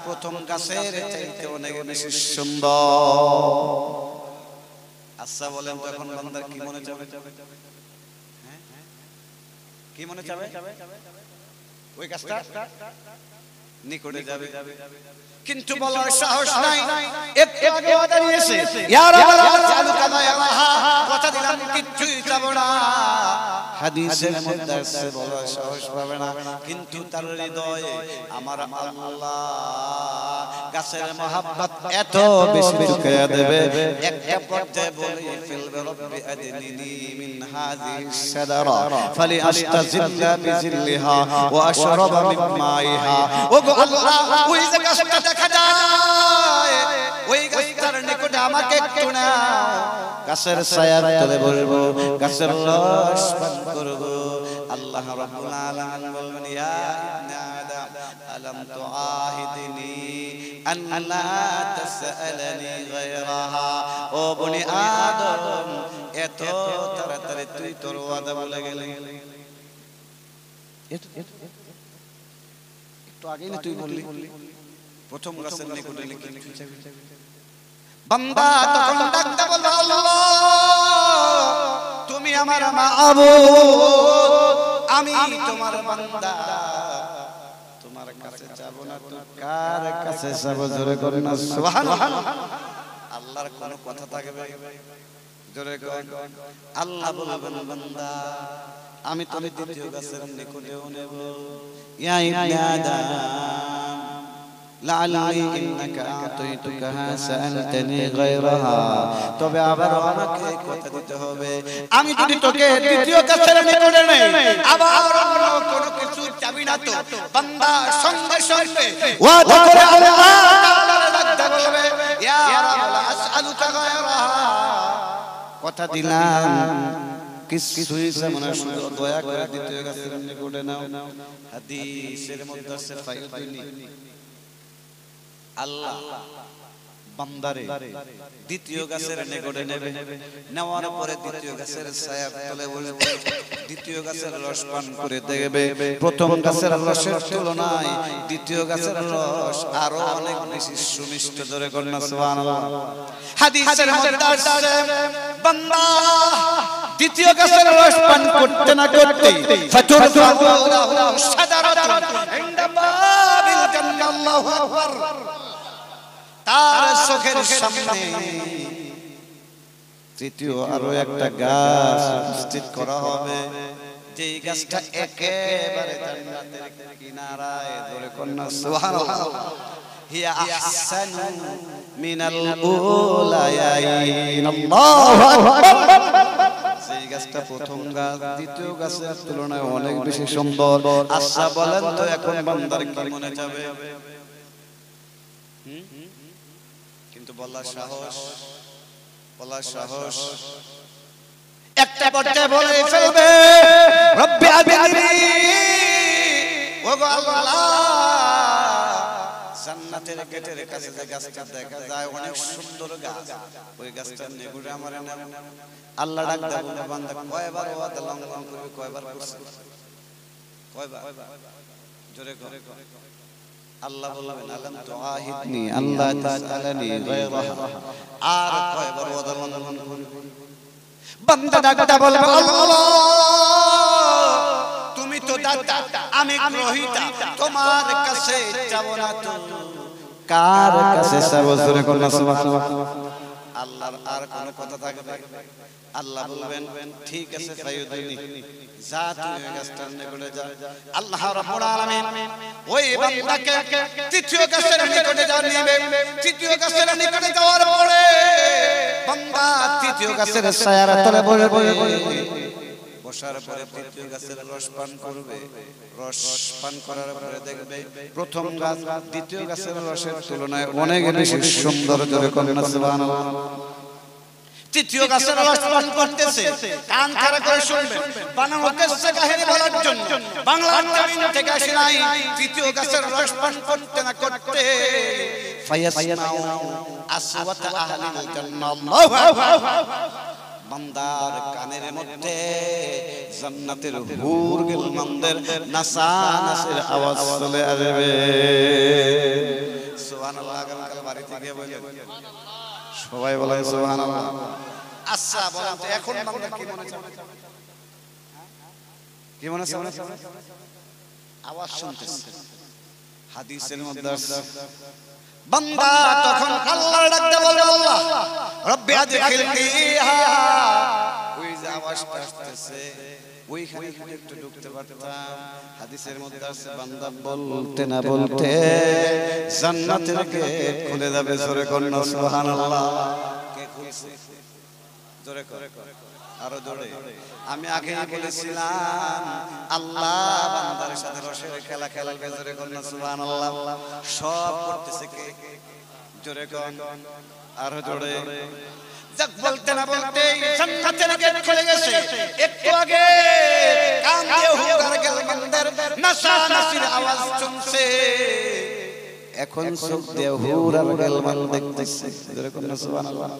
প্রথম গাছের চাইতে অনেক বেশি সুন্দর আচ্ছা বলেন তো এখন বান্দার কি মনে চাবে কি মনে চাবে ওই গাছটা নিকটে যাবে, কিন্তু বলার সাহস নাই। একটু আগে দাঁড়িয়েছে, ইয়া রাব্বানা আসালুকা মা ইয়ারাহা, কথা দিলাম কিচ্ছুই চাবো না। হাদিসের মধ্যে আছে বলার সাহস পাবে না, কিন্তু তার হৃদয়ে আমার আল্লাহ গাছের মহব্বত এত বেশি ঢুকিয়ে দেবে, একটা পর্যায়ে বলে ফেলবে রব্বি আদনিনি মিন হাযিহিস শাজারা ফালি আস্তাজিল্লা বিজিল্লিহা ওয়া আশরাবা মিন মাইহা। ওগো আল্লাহ, ওই যে গাছটা দেখা যায়, ওই গাছটার নিকটে আমাকে একটু নাও, গাছের ছায়ার তলে বসবো, গাছের রস পান করব। আল্লাহ রাব্বুল আলামিন বলবেন, ইয়া ইবনে আদম আলাম তুআহিদনি আন লা তাসআলনি গায়রাহা। ও বনি আদম, এত তাড়াতাড়ি তুই তোর ওয়াদা ভুলে গেলি? একটু আগেই না তুই বললি প্রথম গাছের নিকটে লিখে বান্দা তখন ডাকতে বলল, আল্লাহ তুমি আমার মাবুদ, আমি তোমার বান্দা, তোমার কাছে যাব না তো কার কাছে যাব? জোরে করে না সুবহানাল্লাহ। আল্লাহর কোন কথা থাকবে? জোরে করে আল্লাহ বলবেন, বান্দা আমি তোর দ্বিতীয় গাছের নিকটেও নেব। ইয়া ইবনে আদম লাআল্লি ইন্নাকা আতাইতুকাহা সাআলতানি গায়রাহা, তবে আবার আমাকে কথা দিতে হবে, আমি যদি তোকে দ্বিতীয় গাছের নিকটে নেই আবার অন্য কোনো কিছু চাবি না তো? বান্দা সঙ্গে সঙ্গে ওয়াদা করে আল্লাহ তাআলার ডাকতে বলবে, ইয়া রাব্বি আসআলুকা গায়রাহা, কথা দিলাম কিছুই যেমন শুধু দয়া করে দ্বিতীয় গাছের নিকটে নাও। হাদিসের মধ্যে আছে ফায়ুদিনী, আল্লাহ বান্দারে দ্বিতীয় গাছের নিকটে নেবে, নেওয়ার পরে দ্বিতীয় গাছের ছায়ার তলে বসবে, দ্বিতীয় গাছের রস পান করে দেখবে প্রথম গাছের রসের তুলনায় দ্বিতীয় গাছের রস আরো অনেক বেশি সুমিষ্ট। ধরে কন্যা সুবহানাল্লাহ। হাদিসের মধ্যে আছে বান্দা দ্বিতীয় গাছের রস পান করতে না করতে ফাতুরফাউ লাহু শাজারাতুন ইনদা বাবিল জান্নাহ, আল্লাহু আকবার, তার চোখের সামনে তৃতীয় আরো একটা গাছ উপস্থিত করা হবে, যেই গাছটা একেবারে জান্নাতের কিনারায়। ধরে কন্যা সুবহানাল্লাহ। হিয়া আহসানু মিনাল উলায়াইন, আল্লাহু আকবার। সেই গাছটা প্রথম গাছ দ্বিতীয় গাছের তুলনায় অনেক বেশি সুন্দর। আচ্ছা বলেন তো এখন বান্দার কি মনে যাবে? কিন্তু বলার সাহস, বলার সাহস একটা পর্যায়ে বলে ফেলবে, রব্বি আদনি, ওগো আল্লাহ জান্নাতের গেটের কাছে যে গাছটা দেখা যায় অনেক সুন্দর গাছ, ওই গাছটার নিকটে আমার নাম। আল্লাহ ডাক দেবে, বান্দা কয়বার ওয়াদা লঙ্ঘন করবে? কয়বার করছে? কয়বার? জোরে করে আল্লাহ বলবেন, আলাম তুআহিদনি আল্লাহ তাসআলনি গায়রাহা, আর কয়বার ওয়াদা লঙ্ঘন করবে? বান্দা ডাকটা বলবে, আল্লাহ তুমি তো দাতা, আমি গ্রহীতা, তোমার কাছে যাব না তো কার কাছে যাব? জোরে করে সুবহানাল্লাহ। আল্লাহর আর কোন কথা থাকবে? আল্লাহ বলবেন, ঠিক আছে ফায়ুদিনী, যা তুই গাছটার নিকটে যা। আল্লাহ রাব্বুল আলামিন ওই বান্দাকে তৃতীয় গাছের নিকটে যা নিবে। তৃতীয় গাছের নিকটে যাওয়ার পরে বান্দা তৃতীয় গাছের ছায়ার তলে বসবে, বসার পরে তৃতীয় গাছের রস পান করবে। রস পান করার পরে দেখবে প্রথম গাছ দ্বিতীয় গাছের রসের তুলনায় অনেক বেশি সুন্দর। জোরে কন্যা সুবহানাল্লাহ। তৃতীয় গাছের রস পান করতেছে, কান খাড়া করে শুনবে। বানানো কিসসা কাহিনী বলার জন্য বাংলার জমিন থেকে আসে নাই। তৃতীয় গাছের রস পান করতে না করতে ফায়াসমাউ আসওয়াতা আহলিল জান্নাহ, আল্লাহু আকবার। বান্দার কানের মধ্যে জান্নাতের হুর গিলমানদের নাসানাসের আওয়াজ চলে আসবে। সুবহানাল্লাহ। আগামীকাল বাড়িতে গিয়ে বলেন সবাই বলেন সুবহানাল্লাহ। আচ্ছা বলেন তো এখন বান্দা কি মনে চায়? কি মনে চায়? আওয়াজ শুনতেছে, হাদিসের মধ্যে আছে বান্দা তখন আল্লাহর ডাকতে বলবে আল্লাহ রব্বি আদখিলনি ইহা ওই যে আওয়াজটা আসতেছে ওইখানে যদি একটু ঢুকতে পারতাম হাদিসের মধ্যে আছে বান্দা বলতে না বলতে জান্নাতের গেট খুলে যাবে জোরে করুন সুবহানাল্লাহ কে খুলছে জোরে করে আরো জোরে আমি আগে বলেছিলাম আল্লাহ বান্দার সাথে রসের খেলা খেলাবে জোরে করুন সুবহানাল্লাহ সব করতেছে কে জোরে কোন আরো জোরে যাক বলতে না বলতে জান্নাতের গেট খুলে গেছে একটু আগে কান দিয়ে হুকার গেল বান্দার নাসা নাসির আওয়াজ শুনছে এখন চোখ দিয়ে হুরার গেল মান দেখতেছে জোরে করুন সুবহানাল্লাহ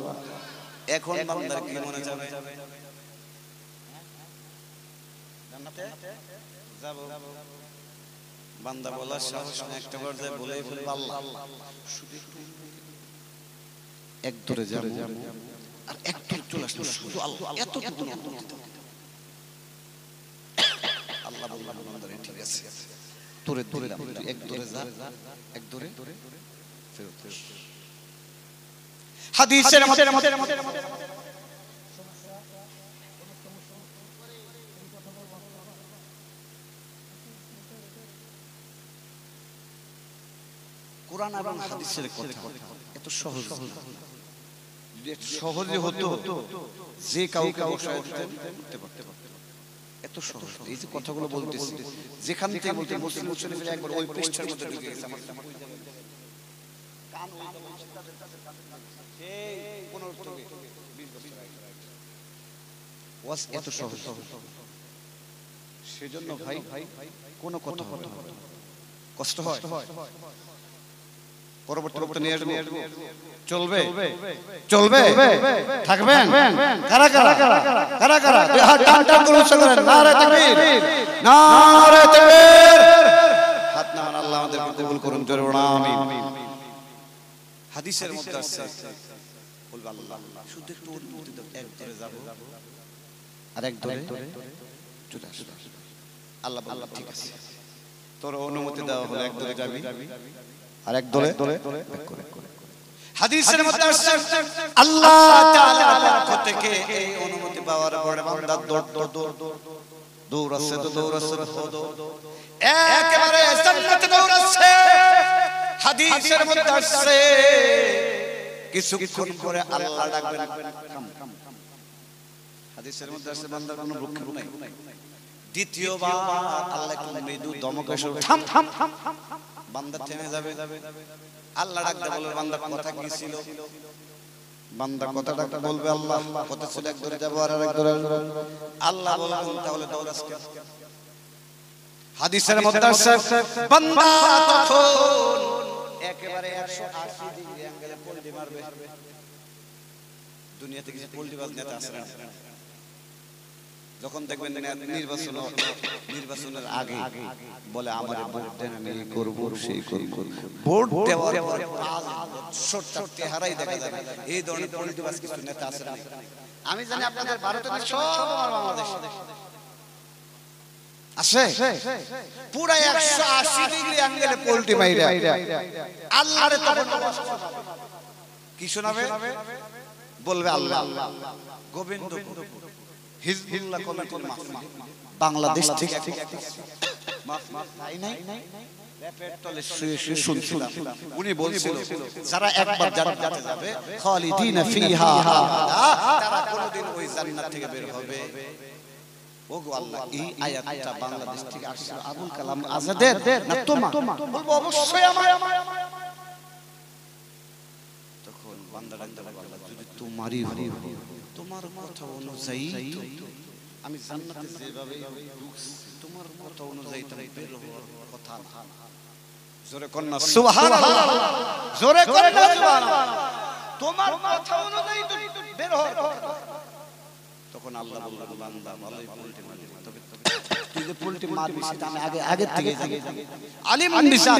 এখন বান্দার কি মনে যাবে জান্নাতে যাব বান্দা বলার সাহস না একটা বার যায় বলেই ফেলবে আল্লাহ শুধু এক দূরে যাব আর এক দূর চলে আসলো শুধু আল্লাহ এতটুকু আল্লাহ বললেন বান্দারে ঠিক আছে তোরে দূরে এক দূরে যা এক দূরে ফেরত হাদিসের মধ্যে কোরআন এবং হাদিসের কথা এত সহজ না যদি একটু সহজে হতো যে কাউকে বসায় দিতে পারতে এত সহজ এই যে কথাগুলো বলতেছি যেখান থেকে বলতে মুসলিম শরীফের একবার ওই পৃষ্ঠার মধ্যে ঢুকে গেছে আমার কান এই 15 থেকে 20 বছর আগে ওয়াজ এত সহজ সেজন্য ভাই কোনো কথা হতো কষ্ট হয় পরবর্তী বক্তব্য নিয়ে আসবো চলবে চলবে থাকবেন কারা কারা কারা কারা দুই হাত টান টান করে উচ্চ করেন নারে তাকবীর নারে তাকবীর হাত নামান আল্লাহ আমাদেরকে কবুল করুন জোরে বলুন আমিন হাদিসের মধ্যে আছে বলবে আল্লাহ শুধু একটু অনুমতি দাও এক দূরে যাব আর এক দূরে চলে আসবে আল্লাহ আল্লাহ ঠিক আছে তোর অনুমতি দেওয়া হলো এক দূরে যাবি আর এক দলে হাদিসের মধ্যে আসছে আল্লাহ তাআলার পক্ষ থেকে এই অনুমতি পাওয়ার পরে বান্দা দৌড়াচ্ছে একেবারে জান্নাতে দৌড়াচ্ছে হাদিসের মধ্যে আসছে কিছুক্ষণ পরে আল্লাহ ডাকবেন হাদিসের মধ্যে আসছে বান্দার কোনো ভ্রুক্ষেপ নাই দ্বিতীয়বার আল্লাহ একটু মৃদু দমক এসে থাম থাম থাম বান্দা থেমে যাবে আল্লাহ ডাকতে বলবে বান্দা কথা কি ছিল বান্দা কথাটা বলবে আল্লাহ কথা ছিল এক দূরে যাব আর এক দূরে আল্লাহ বলবেন তাহলে দৌড়াস কেন হাদিসের মধ্যে আছে বান্দা তখন একেবারে 180 ডিগ্রি অ্যাঙ্গেলে পল্টি মারবে দুনিয়াতে কিছু পল্টিবাজ নেতা আছে না যখন দেখবেন নির্বাচনের আগে বলে আমার ভোট দেন আমি করব সেই করব ভোট দেওয়ার পর 5 বছর চেহারাই দেখা যাবে এই ধরনের পলিটিক্যাল কিছু নেতা আছে না আমি জানি আপনাদের ভারতের সব আমার বাংলাদেশে আছে পুরো 180 ডিগ্রি অ্যাঙ্গেলে পল্টি মাইরা আল্লাহরে তখন কি শোনাবে বলবে আল্লাহ গোবিন্দ হিজবুল্লাহ কমিটির মাহফিল বাংলাদেশ থেকে উনি বলছিল যারা একবার জান্নাতে যাবে খালিদিনা ফিহা তারা কোনদিন ওই জান্নাত থেকে বের হবে ওগো আল্লাহ এই আয়াতটা বাংলাদেশ থেকে আসছে আবুল কালাম আজাদের না তোমার বলবো অবশ্যই আমার তখন বান্দা ডাকতে আল্লাহ যদি তোমারই হয় তোমার কথা অনুযায়ী আমি জান্নাতে যেভাবে ঢুকছি তোমার কথা অনুযায়ী তুমি বের হওয়ার কথা না জোরে কোন না সুবহানাল্লাহ জোরে কোন না সুবহানাল্লাহ তোমার কথা অনুযায়ী তুমি বের হওয়ার কথা তখন আল্লাহ বললেন বান্দা ভালোই পল্টি মারবি তবে তুই যে পল্টি মারবি সেটা আমি আগে থেকে জানি আলিম নিসাব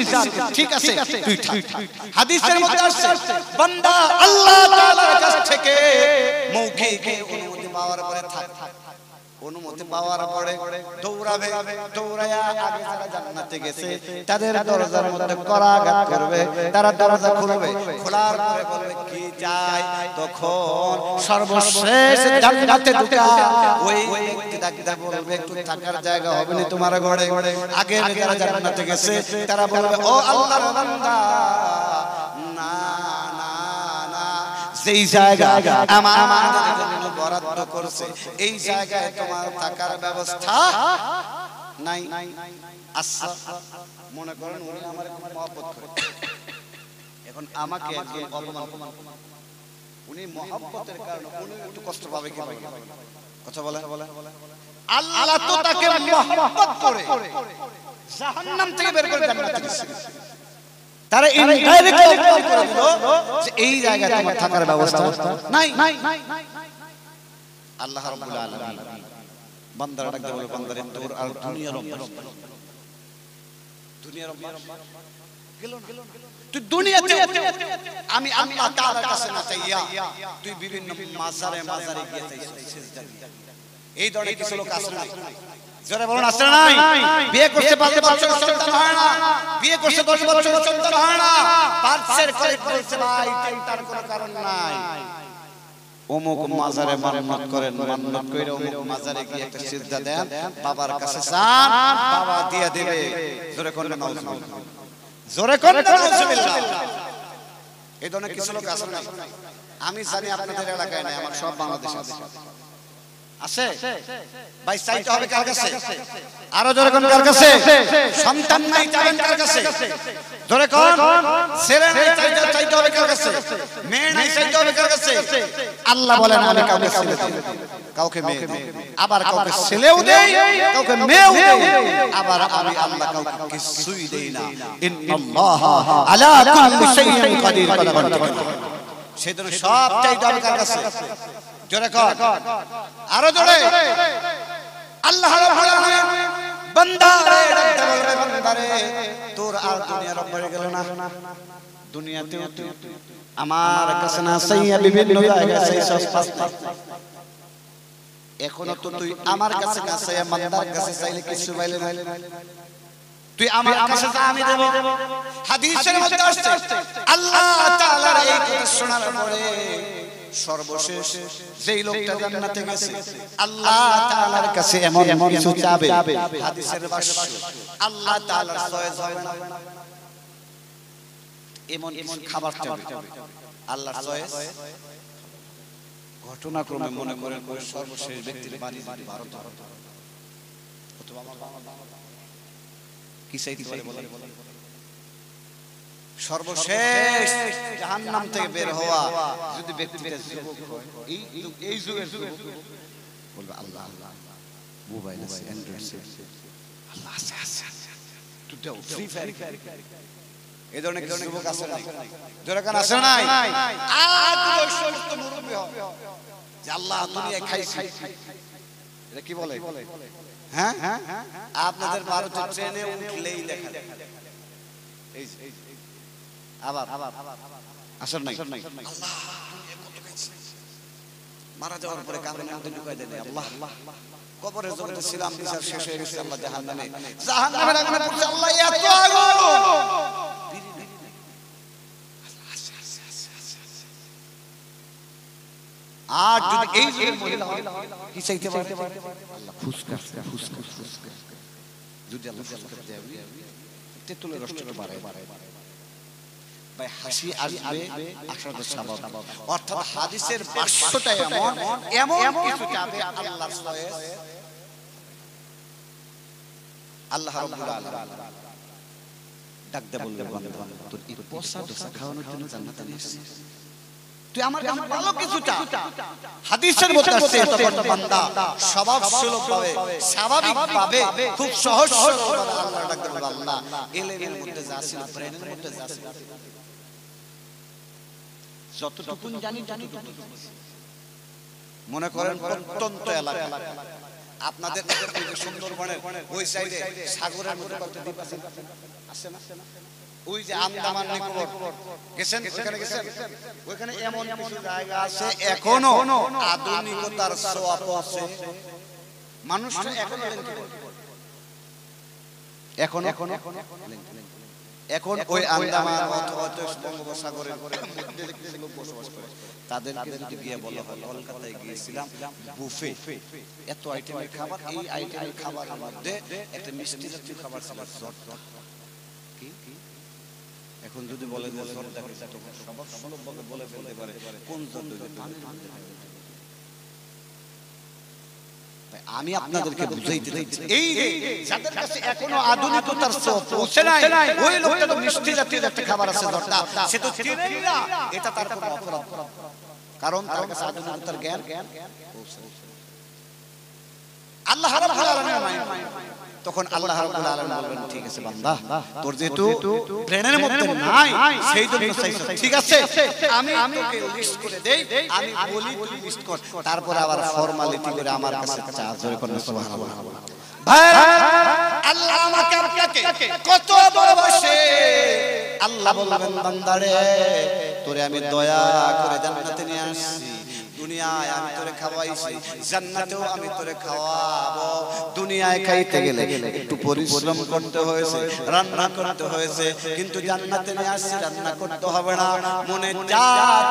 ঠিক আছে তুই থাক হাদিসের মধ্যে আসছে বান্দা আল্লাহ তাআলার কাছ থেকে মৌখিক অনুমতি পাওয়ার পরে থাক অনুমতি পাওয়ার পরে দৌড়াবে, দৌড়ায়া আগে যারা জান্নাতে গেছে তাদের দরজার মধ্যে করাঘাত করবে, তারা দরজা খুলবে, খোলার পরে বলবে কি চাই, তখন সর্বশেষ জান্নাতে ঢোকা ওই ব্যক্তি ডাকতে বলবে একটু থাকার জায়গা হবে না তোমার ঘরে। আগে যারা জান্নাতে গেছে তারা বলবে ও আল্লাহর বান্দা, না না না, যেই জায়গা আমাদের জন্য বরাদ্দ করছে এই জায়গায় তোমার থাকার ব্যবস্থা নাই। আচ্ছা মনে করেন উনি আমার খুব মহব্বত করে, এখন আমাকে একজন অপমান, উনি মহব্বতের কারণে উনি একটু কষ্ট পাবে কি পাবে? কথা বলে আল্লাহ তো তাকে মহব্বত করে জাহান্নাম থেকে বের করে জান্নাতে দিয়েছে, তারা ইনডাইরেক্টলি অপমান করে দিল যে এই জায়গায় তোমার থাকার ব্যবস্থা নাই। আল্লাহ রাব্বুল আলামিন বান্দারা ডাকতে বলে বান্দারে তোর আর দুনিয়ার গেল না, তুই দুনিয়াতে আমি আল্লাহ তাআলার কাছে না চাইয়া তুই বিভিন্ন মাজারে মাজারে গিয়ে সিজদা দিয়া। এই ধরনের কিছু লোক আছে না, যারা বলেন আছে না নাই, বিয়ে করতে 5 বছর সন্তান হয় না, বিয়ে করতে 10 বছর সন্তান হয় না, পার্সের করে বলছে ভাই চিন্তার কোনো কারণ নাই, অমুক মাজারে মান্নত করেন, মান্নত কইরা অমুক মাজারে গিয়ে একটা সিজদা দেন, বাবার কাছে চান, বাবা দিয়ে দিবে। জোরে কোন নাউজুবিল্লাহ, জোরে কোন নাউজুবিল্লাহ। এই ধরনের কিছু লোক আছে না, আমি জানি আপনাদের এলাকায় নাই, আমার সব বাংলাদেশে আছে। ভাই চাইতে হবে কার কাছে? আরো জোরে কোন কার কাছে? সন্তান নাই চাইবেন কার কাছে? জোরে কোন? ছেলে নাই চাইতে হবে কার কাছে? মেয়ে নাই চাইতে হবে কার কাছে? আল্লাহ বলেন আমি কাউকে ছেলে দেই, কাউকে মেয়ে দেই, আবার কাউকে ছেলেও দেই, কাউকে মেয়েও দেই, আবার আমি আল্লাহ কাউকে কিছুই দেই না। ইন্নাল্লাহ আলা কুল্লি শাইইন কাদির। সেজন্য সব চাইতে হবে কার কাছে? জোরে কর, আরো জোরে। আল্লাহ রাব্বুল আলামিন বান্দারে ডাকতে বলবে বান্দারে তোর আর দুনিয়া রব্বরে গেল না, দুনিয়াতেও তুই আমার কাছে না চাইয়া বিভিন্ন জায়গায় চাইছস পাস্তা, এখনো তো তুই আমার কাছে না চাইয়া বান্দার কাছে চাইলে কিছু পাইলে না, তুই আমার কাছে যা আমি দেব। হাদিসের মধ্যে আসছে আল্লাহ তাআলার এই কথা শোনার পরে সর্বশেষ যেই লোকটা জান্নাতে গেছে আল্লাহ তাআলার কাছে এমন কিছু চাবে, হাদিসের ভাষ্য আল্লাহ তাআলার চয়েস হবে না, এমন কিছু খাবার চাবে আল্লাহর চয়েস। ঘটনাক্রমে মনে করেন ওই সর্বশেষ ব্যক্তির বাড়ি যদি ভারত অথবা কি চাইতে পারে বলেন? সর্বশেষ জাহান্নাম থেকে বের হওয়া যদি ব্যক্তিটা যুবক হয়, এই যুগের যুবক বলবে আল্লাহ আল্লাহ মোবাইল আছে, অ্যান্ড্রয়েড আছে, আল্লাহ আছে আছে টু দাও ফ্রি ফায়ার, এই ধরনের কিছু যুবক আছে না? যারা কান আছে নাই? আর ওই সমস্ত মুরব্বি হবে যে আল্লাহ দুনিয়ায় খাইছি, এটা কি বলে? হ্যাঁ আপনাদের ভারতের ট্রেনে উঠলেই লেখা এই আবার আসর নাই, আল্লাহ মারা যাওয়ার পরে কামরার মধ্যে ঢুকাই দেন, আল্লাহ কবরের জগতে ছিলাম বিচার শেষ হয়ে গেছে, আল্লাহ জাহান্নামে, জাহান্নামের আগুনে পড়ছে, আল্লাহ এত আগুন। আর যদি এই যে মহিলা হয় কি চাইতে পারে? আল্লাহ ফুসকা ফুসকা ফুসকা, যদি আল্লাহ ফুসকা দেয় তেতুলের রসটা বাড়ায় ভাই হাসি আসবে, আসার স্বাভাবিক। অর্থাৎ হাদিসের ভাষ্যটা এমন এমন কিছু চাবে আল্লাহর চয়েস। আল্লাহ রাব্বুল আলামিন ডাকতে বললেন বান্দা তোর এই পোষা দোসা খাওয়ানোর জন্য জান্নাতে এসেছিস, তুই আমার কাছে ভালো কিছু চা। হাদিসের মধ্যে আছে তখন বান্দা স্বভাবসুলভভাবে স্বাভাবিকভাবে খুব সহজ সরলভাবে আল্লাহ ডাকতে বলবে আল্লাহ এলেমের মধ্যে যা ছিল, ব্রেনের মধ্যে যা ছিল, যতটুকু জানি মনে করেন প্রত্যন্ত এলাকা আপনাদের সুন্দরবনের ওই সাইডে সাগরের মধ্যে কত দ্বীপ আছে না? ওই যে আন্দামান নিকোবর গেছেন, ওখানে গেছেন, ওখানে এমন কিছু জায়গা আছে এখনো আধুনিকতার ছোঁয়া আছে, মানুষটা এখন এখন ওই আন্দামান অথবা বঙ্গোপসাগরের মধ্যে যে লোক বসবাস করে তাদেরকে যদি গিয়ে বলা হয় কলকাতায় গিয়েছিলাম বুফে এত আইটেমের খাবার, এই আইটেমের খাবারের মধ্যে একটা মিষ্টি জাতীয় খাবার ছিল কি এখন যদি বলে যে জোর দেখো সবার সম্ভব বলে ফেলতে পারে কোন জোর আমি আপনাদেরকে বুঝাইতে চাইছি এই যাদের কাছে এখনো আধুনিকতার ছোঁয়া পৌঁছে নাই ওই লোকটা তো মিষ্টি জাতীয় একটা খাবার আছে জর্দা সে তো চিনেই না এটা তার কোনো অপরাধ, কারণ তার কাছে আধুনিকতার জ্ঞান পৌঁছে। আল্লাহ রাব্বুল আলামিন তখন আল্লাহ রাব্বুল আলামিন বলবেন ঠিক আছে বান্দা তোর যেহেতু ব্রেনের মধ্যে নাই সেই জন্য চাইছো, ঠিক আছে আমি তোকে লিস্ট করে দেই, আমি বলি তুই লিস্ট কর, তারপর আবার ফর্মালিটি করে আমার কাছে চা জোরে করুন সুবহানাল্লাহ। ভাই আল্লাহ আমাকে আপনাকে কত ভালোবাসে, আল্লাহ বলবেন বান্দারে তোরে আমি দয়া করে জান্নাতে নিয়ে আসছি, দুনিয়ায় আমি তোরে খাওয়াইছি, জান্নাতেও আমি তোরে খাওয়াবো। দুনিয়ায় খাইতে গেলে একটু পরিশ্রম করতে হয়েছে, রান্না করতে হয়েছে, কিন্তু জান্নাতে নিয়ে আসছি রান্না করতে হবে না, মনে যা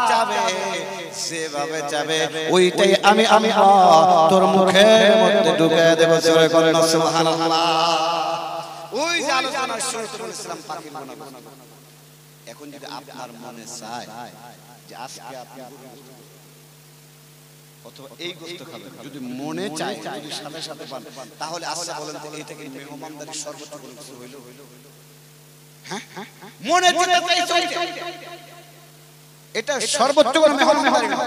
চাবে সেভাবে চাবে ওইটাই আমি তোর মুখের মধ্যে ঢুকিয়ে দেব। জোরে করুন সুবহানাল্লাহ। ওই যে আলোচনা শুরুতে বলেছিলাম পাখির মনে, এখন যদি আপনার মনে চায় যে আজকে আপনি অথবা এই গোশত খাবেন, যদি মনে চায় যদি সাথে সাথে পান, তাহলে আচ্ছা বলেন তো এইটা কি মেহমানদারি সর্বোচ্চ কোনো কিছু হইল? হ্যাঁ মনে যেটা চাইছে এটা সর্বোচ্চ কোনো মেহমানদারি না।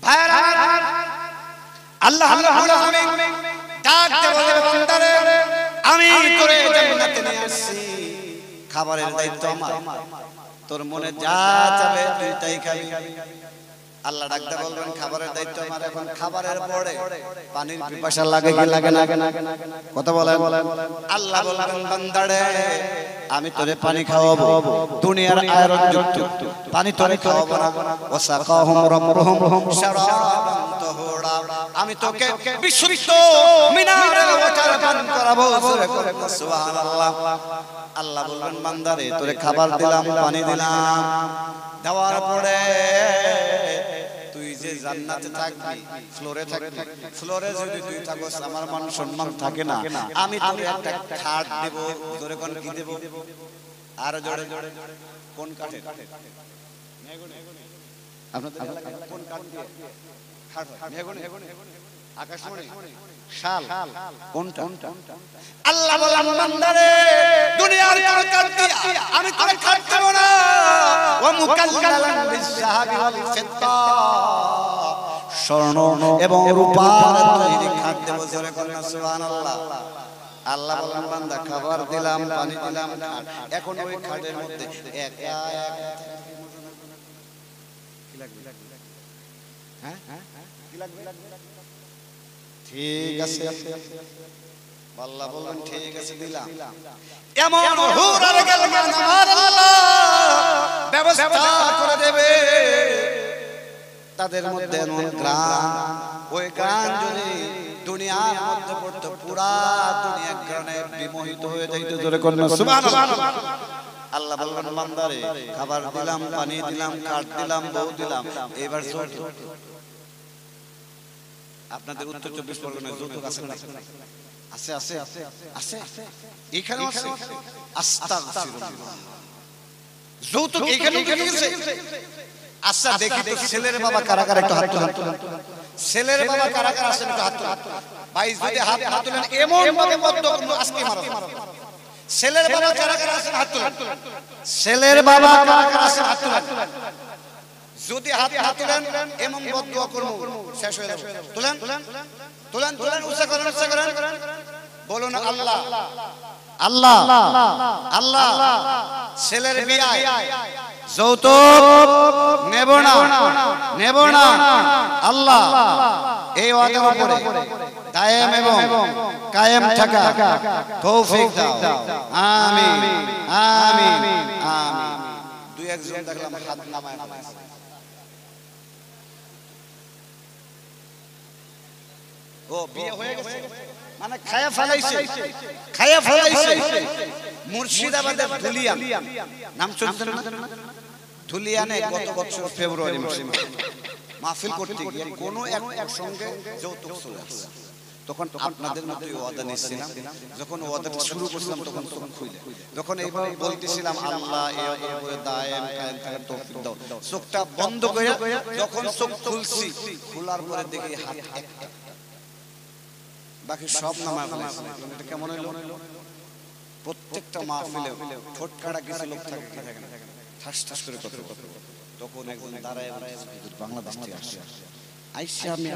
ভাইরা আল্লাহ রাব্বুল আলামিন ডাক দিয়ে বলে বান্দারে আমি তোরে জান্নাতে নিয়ে আসছি, খাবারের দায়িত্ব আমার, তোর মনে যা চাবে তুই তাই খাবি। আল্লাহ ডাকতে বলবেন খাবারের দায়িত্ব আমার। এখন খাবারের পরে পানির পিপাসা লাগে কি লাগে না? কথা বলেন। আল্লাহ বলবেন বান্দারে আমি তোরে পানি খাওয়াবো, দুনিয়ার আয়রন যুক্ত পানি তোরে খাওয়াবো না। ওয়াসাকাহুম রাব্বুহুম শারাবান তাহুরা, আমি তোকে বিশুদ্ধ মিনারেল ওয়াটার পান করাবো। সুবহানাল্লাহ। আল্লাহ বলবেন বান্দারে তোরে খাবার দিলাম, পানি দিলাম, দেওয়ার পরে তুই যে জান্নাতে থাকবি, ফ্লোরে থাকবি, ফ্লোরে যদি তুই থাকস আমার মান সম্মান থাকে না, আমি তোরে একটা খাট দেব। জোরে কোন কি দেব? আর জোরে কোন কাঠের? আপনাদের এলাকায় কোন কাঠ দিয়ে খাট হয়? মেহগনি, আকাশমণি, শাল, কোনটা? আল্লাহ বলেন বান্দারে দুনিয়ার কোন কাঠ দিয়া আমি তোরে খাট দেব না। ওয়া মুকাল্লালান বিযাহাবি ওয়াল ফিদ্দা, স্বর্ণ এবং রূপার তৈরি খাট দেব। জোরে কোন সুবহানাল্লাহ। আল্লাহ বলেন বান্দা খাবার দিলাম, পানি দিলাম, খাট, এখন ওই খাটের মধ্যে একা কি লাগবে? হ্যাঁ কি লাগবে? ঠিক আছে আল্লাহ বললেন ঠিক আছে দিলাম। এমন হুর আর গেলমান আমার আল্লাহ ব্যবস্থা করে দেবে, তাদের মধ্যে এমন গ্রাম, ওই গ্রাম যদি দুনিয়ার মধ্যে পড়তো পুরা দুনিয়া গ্রামে বিমোহিত হয়ে যাইতো। জোরে করুন সুবহানাল্লাহ। আল্লাহ বললেন বান্দারে খাবার দিলাম, পানি দিলাম, কাঠ দিলাম, বউ দিলাম, এবার চল। আপনাদের উত্তর 24 পরগনায় যৌতুক আছে না? আছে আছে আছে, এখানে আছে। আস্তাগফিরুল্লাহ, যৌতুক এখানে গেছে। আচ্ছা দেখি তো ছেলের বাবা কারা কারা একটু হাত তুলেন। ছেলের বাবা কারা কারা আছেন একটু হাত তুলেন। ভাই যদি হাত না তুলেন এমন ভাবে মদ্য আজকে মারো। ছেলের বাবা কারা কারা আছেন হাত তুলেন। ছেলের বাবা কারা কারা আছেন হাত তুলেন। যদি হাত না তুলেন এমন বদদুয়া করব শেষ হয়ে যাবে। তুলেন তুলেন তুলেন, উচ্চ করেন, উচ্চ করেন, বলুন আল্লাহ আল্লাহ আল্লাহ। ছেলের বিয়ায় যৌতুক নেব না, নেব না। আল্লাহ এই ওয়াদার উপরে কায়েম এবং কায়েম থাকা তৌফিক দাও। আমিন আমিন আমিন। দুই একজন দেখলাম হাত নামায় নামায়। ও বিয়ে হয়ে গেছে মানে খায়া ফেলাইছে মুর্শিদাবাদের ধুলিয়ান নাম শুনছেন না? ধুলিয়ানে গত বছর ফেব্রুয়ারি মাসে মাহফিল করতে গিয়ে কোনো এক সঙ্গে যৌতুক চলে আসছে। তখন আপনাদের মতোই ওয়াদা নিয়েছিলাম, যখন ওয়াদাটা শুরু করছিলাম তখন চোখ খুলে, যখন এইভাবে বলতেছিলাম আল্লাহ দায়েম কায়েম থাকার তৌফিক দাও, চোখটা বন্ধ করে যখন চোখ খুলছি, খোলার পরে দেখি হাত একটা, বাকি সব নামায় ফেলেছে। এটা কেমন হলো? প্রত্যেকটা মাহফিলে ঠোঁট কাটা কিছু লোক থাকে কি থাকে না, ঠাস ঠাস করে কথা। তখন একজন দাঁড়ায় বাংলাদেশ থেকে আসে, আইসা আপনি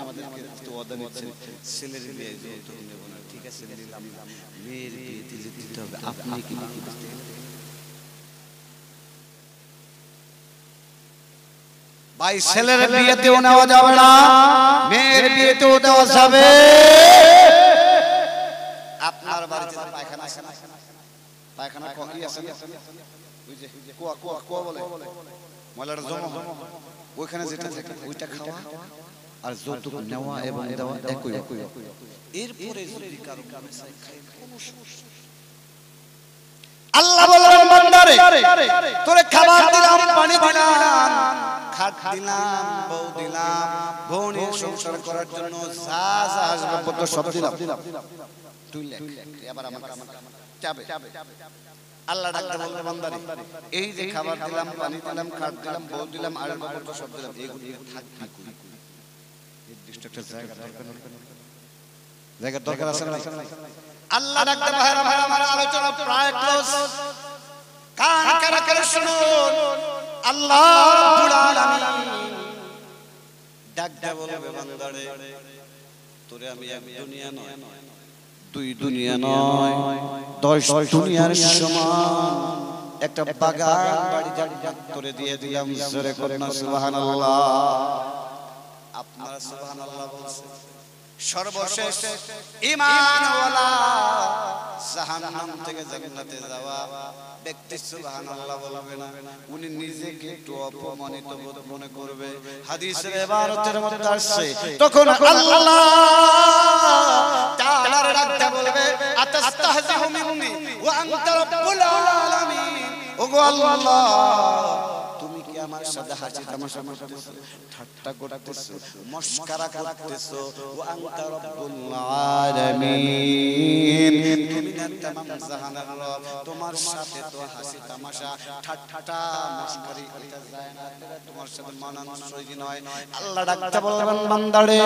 আমাদেরকে তো ওয়াদা দিচ্ছেন ছেলের বিয়ে যৌতুক নেব না, ঠিক আছে নিলাম, মেয়ের বিয়েতে দিতে হবে, আপনি কি দিতে? ভাই ছেলের বিয়েতেও নেওয়া যাবে না, মেয়ের বিয়েতেও দেওয়া যাবে। আপনার বাড়িতে পায়খানা আছে না? পায়খানা কি আছে? ওই যে কুয়া বলে ময়লাটা জমা হয়, ওইখানে যেটা থাকে ওইটা খাওয়া আর যৌতুক নেওয়া এবং দেওয়া একই। এরপরে যদি কারো কানে খায় কোনো সমস্যা, আল্লাহ বললেন বান্দারে তোরে খাবার দিলাম, পানি দিলাম, খাট দিলাম, বউ দিলাম, বউ নিয়ে সংসার করার জন্য যা যা আসবাবপত্র সব দিলাম, তুই লেখ এবার আমার চাবে। আল্লাহ ডাকতে বলতে বান্দারে এই যে খাবার দিলাম, পানি দিলাম, খাট দিলাম, বউ দিলাম, আসবাবপত্র সব দিলাম, এগুলো থাকবি কই? নির্দিষ্ট একটা জায়গা দরকার আছে না? আল্লাহ ডাকতে ভাইরা আমার আলোচনা প্রায় ক্লোজ, কান কারা করে শুনুন। আল্লাহ রাব্বুল আলামিন ডাকতে বলবে বান্দারে তোরে আমি এক দুনিয়া নয়, দুই দুনিয়া নয়, 10 দুনিয়ার সমান একটা বাগান বাড়ি তোরে দিয়ে দিলাম। জোরে করে না সুবহানাল্লাহ। আপনারা সুবহানাল্লাহ বলছেন। সর্বশেষ ঈমানওয়ালা জাহান্নাম থেকে জান্নাতে যাওয়া ব্যক্তি সুবহানাল্লাহ বলবে না, উনি নিজেকে একটু অপমানিত বোধ মনে করবে। হাদিসের ইবারতের মধ্যে আসছে তখন আল্লাহ তাআলা ডাকতে বলবে আতাস্তাহজিউ মিন্নি ওয়া আনতা রাব্বুল আলামিন। ওগো আল্লাহ তুমি কি আমার সাথে হাসি তামাশা করতেছো, ঠাট্টা করতেছো, মশকরা করতেছো? ওয়া আনতা রাব্বুল আলামিন, তুমি না तमाम জাহানের রব, তোমার সাথে তো হাসি তামাশা ঠাট্টা মশকরি এটা যায় না, এটা তোমার সাথে মানানসই নয়। আল্লাহ ডাকতে বলবেন বান্দারে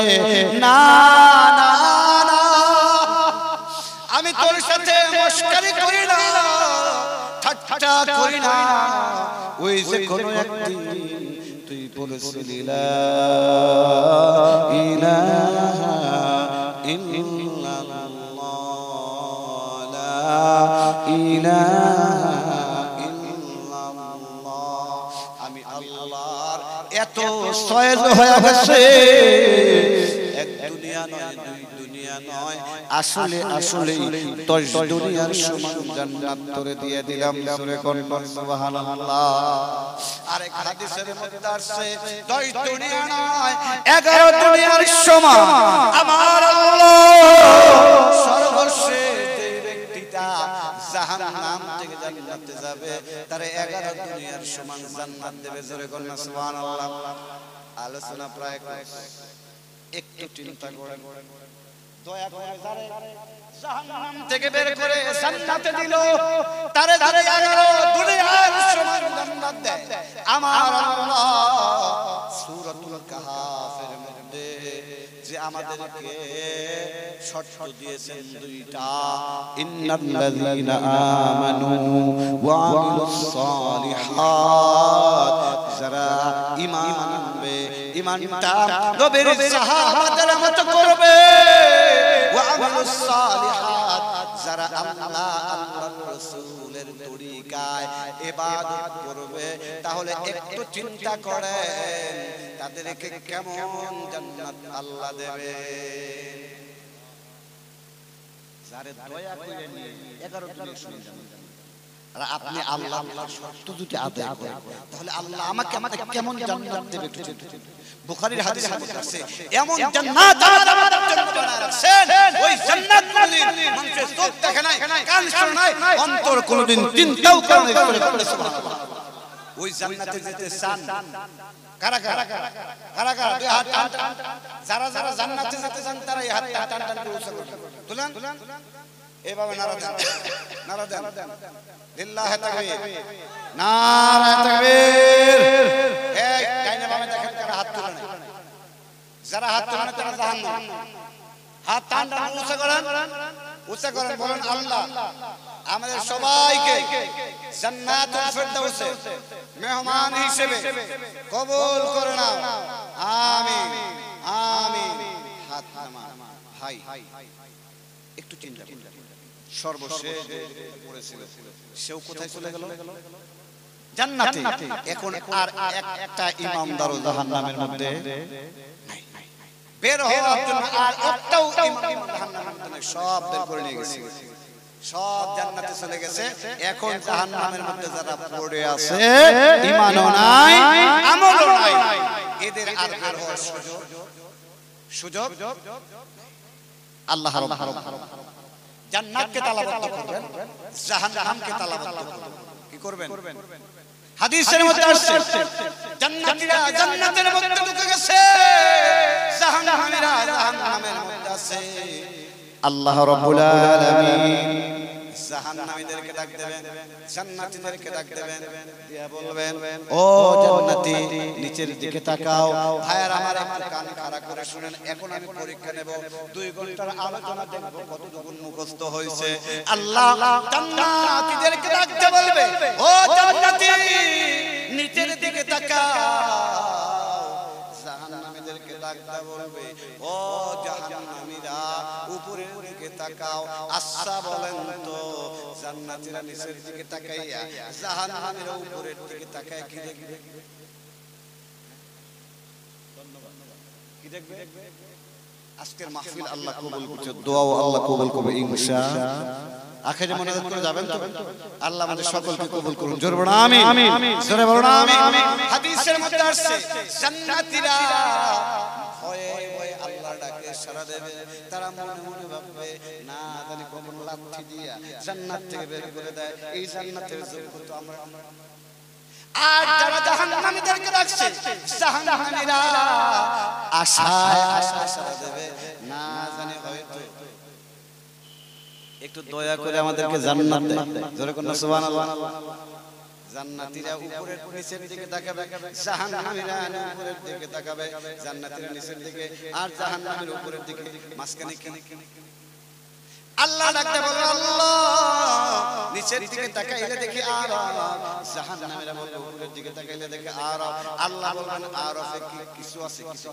না না না, আমি তোর সাথে মশকরি করি না, ঠাট্টা করি না। ওই যে কোনো একদিন তুই বলেছিলি লা ইলাহা ইল্লাল্লাহ, লা ইলাহা ইল্লাল্লাহ, আমি আল্লাহর এত সয়েজ হয়ে গেছে, এক দুনিয়া নয়, দুই দুনিয়া নয়, আসলে আসলে 10 দুনিয়ার সমান জান্নাত তোরে দিয়ে দিলাম। জোরে কোন সুবহানাল্লাহ। আরেক হাদিসের মধ্যে আছে 10 দুনিয়া নয়, 11 দুনিয়ার সমান আমার আল্লাহ সর্বশেষ যে ব্যক্তিটা জাহান্নাম থেকে জান্নাতে যাবে তারে 11 দুনিয়ার সমান জান্নাত দেবে। জোরে কোন সুবহানাল্লাহ। আলোচনা প্রায় একটু চিন্তা করেন, দয়া করে যারে জাহান্নাম থেকে বের করে জান্নাতে দিল তারে যারে 11 দুনিয়ার সমান জান্নাত দেয় আমার আল্লাহ সূরাতুল কাহফের মধ্যে যে আমাদেরকে শর্ত দিয়েছেন দুইটা, ইন্নাল্লাযীনা আমানু ওয়া আমিলুস সালিহাত, যারা ঈমান আনবে, ঈমানটা নবীর সাহাবাদের মতো করবে, ওয়া আমিলুস সালিহাত, যারা আল্লাহ আল্লাহর রাসূলের তরিকায় ইবাদত করবে। তাহলে একটু চিন্তা করেন তাদেরকে কেমন জান্নাত আল্লাহ দেবে। যারে দয়া করে নিয়ে 11 দুনিয়া শুনে যান। আর আপনি আল্লাহর শর্ত যদি আদায় করেন তাহলে আল্লাহ আমাকে কেমন জান্নাত দেবে একটু চিন্তা করুন। বুখারীর হাদিসে আছে এমন জান্নাত আমাদের জন্য বানায় রাখছেন, ওই জান্নাত কোনদিন মানুষের চোখ দেখে নাই, কান শোনে নাই, অন্তর কোনদিন চিন্তাও করে নাই। সুবহানাল্লাহ। ওই জান্নাতে যেতে চান কারা কারা কারা কারা দুই হাত টান টান, যারা যারা জান্নাতে যেতে চান তারা এই হাতটা টান টান করে উঁচু করুন, তুলেন এইভাবে নারা দেন, নারা দেন, লিল্লাহি তাকবীর, নারা তাকবীর। এই ডাইনে বামে দেখেন কারা হাত তুলে না, যারা হাত তুলে না তারা জাহান্নাম। হাত টান টান উঁচু করেন, উঁচু করেন, বলেন আল্লাহ আমাদের সবাইকে জান্নাতুল ফেরদাউসে মেহমান হিসেবে কবুল করে নাও, আমিন আমিন। হাত নামান ভাই, একটু চিন্তা করুন, সর্বশেষ পড়েছিল সেও কোথায় চলে গেল? জান্নাতে। এখন আর একটা ইমানদারও জাহান্নামের মধ্যে নাই, বের হওয়ার জন্য আর একটাও ইমাম জাহান্নামের মধ্যে নাই, সব বের করে নিয়ে গেছে, সব জান্নাতে চলে গেছে। এখন জাহান্নামের মধ্যে যারা পড়ে আছে, ঈমানও নাই, আমলও নাই, এদের আর বের হওয়ার সুযোগ আল্লাহ জান্নাতকে তালাবদ্ধ করবেন, জাহান্নামকে তালাবদ্ধ করবেন। কি করবেন? হাদিসের মধ্যে আসছে জান্নাতীরা জান্নাতের মধ্যে ঢুকে গেছে, জাহান্নামীরা জাহান্নামের মধ্যে আছে। আল্লাহ রাব্বুল আলামিন জাহান্নামীদেরকে ডাক দেবেন, জান্নাতীদেরকে ডাক দেবেন, দিয়া বলবেন ও জান্নাতী নিচের দিকে তাকাও। ভাইয়ার আমার একটু কান খাড়া করে শুনেন, এখন আমি পরীক্ষা নেব, 2 ঘন্টার আলোচনা দেখব কতটুকু মুখস্থ হয়েছে। আল্লাহ জান্নাতীদেরকে ডাকতে বলবে ও জান্নাতী নিচের দিকে তাকাও, জাহান্নামীদেরকে ডাকতে বলবে ও জাহান্নামীরা উপরের দিকে তাকাও। আচ্ছা বলেন তো জান্নাতীরা নিচের দিকে তাকাইয়া জাহান্নামীরা উপরের দিকে তাকায় কি দেখবে? কি দেখবে? আজকের মাহফিল আল্লাহ কবুল করছে, দোয়াও আল্লাহ কবুল করবে ইনশাআল্লাহ। আখেরে মোনাজাত করে যাবেন তো? আল্লাহ আমাদের সকলকে কবুল করুন, জোরে বলুন আমিন, জোরে বলুন আমিন। হাদিসের মধ্যে আসছে জান্নাতীরা ভয়ে ভয়ে আল্লাহর ডাকে সাড়া দেবে, তারা মনে মনে ভাববে না জানি কোন লাঠি দিয়া জান্নাত থেকে বের করে দেয়, এই জান্নাতের যোগ্য তো আমরা। আর যারা জাহান্নামীদেরকে ডাকছে, জাহান্নামীরা আশায় আশায় সাড়া দেবে, না জানি হয়তো একটু দয়া করে আমাদেরকে জান্নাত দেয়, জোরে কোন সুবহানাল্লাহ। জান্নাতীরা উপরের নিচের দিকে তাকাবে, জাহান্নামীরা উপরের দিকে তাকাবে, জান্নাতীরা নিচের দিকে আর জাহান্নামীরা উপরের দিকে, মাঝখানে কি? আল্লাহ ডাকতে বলে আল্লাহ নিচের দিকে তাকাইলে দেখি আর, জাহান্নামীরা বলে উপরের দিকে তাকাইলে দেখি আর। আল্লাহ বলেন আরফে কি কিছু আছে? কিছু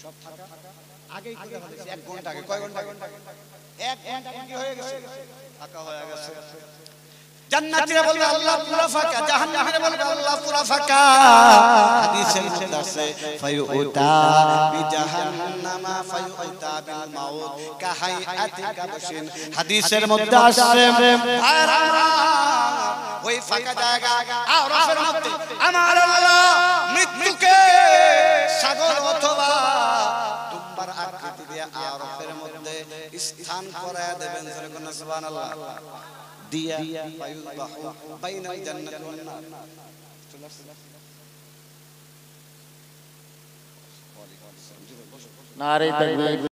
সব থাকা আগেই করে ফেলেছে, 1 ঘন্টা আগে। কয় ঘন্টা? 1 ঘন্টা কি হয়ে গেছে? ফাঁকা হয়ে গেছে। জান্নাতীরা বলবে আল্লাহ পুরা ফাঁকা, জাহান্নামীরা বলবে আল্লাহ পুরা ফাঁকা। হাদিসের মধ্যে আছে ফায়ুতা বিজাহান্নামা ফায়ুতা বিল মাউত কাহাইআতি কাবশিন। হাদিসের মধ্যে আছে ওই ফাঁকা জায়গা আরফের মধ্যে আমার আল্লাহ মৃত্যুকে সাগর অথবা দুম্বার আকৃতি দিয়ে আরফের মধ্যে স্থান করায় দেবেন, জোরে কোন সুবহানাল্লাহ। দিয়া ফায়ুযবাহু বাইনাল জান্নাতি ওয়ান নার। নারে তাকবীর।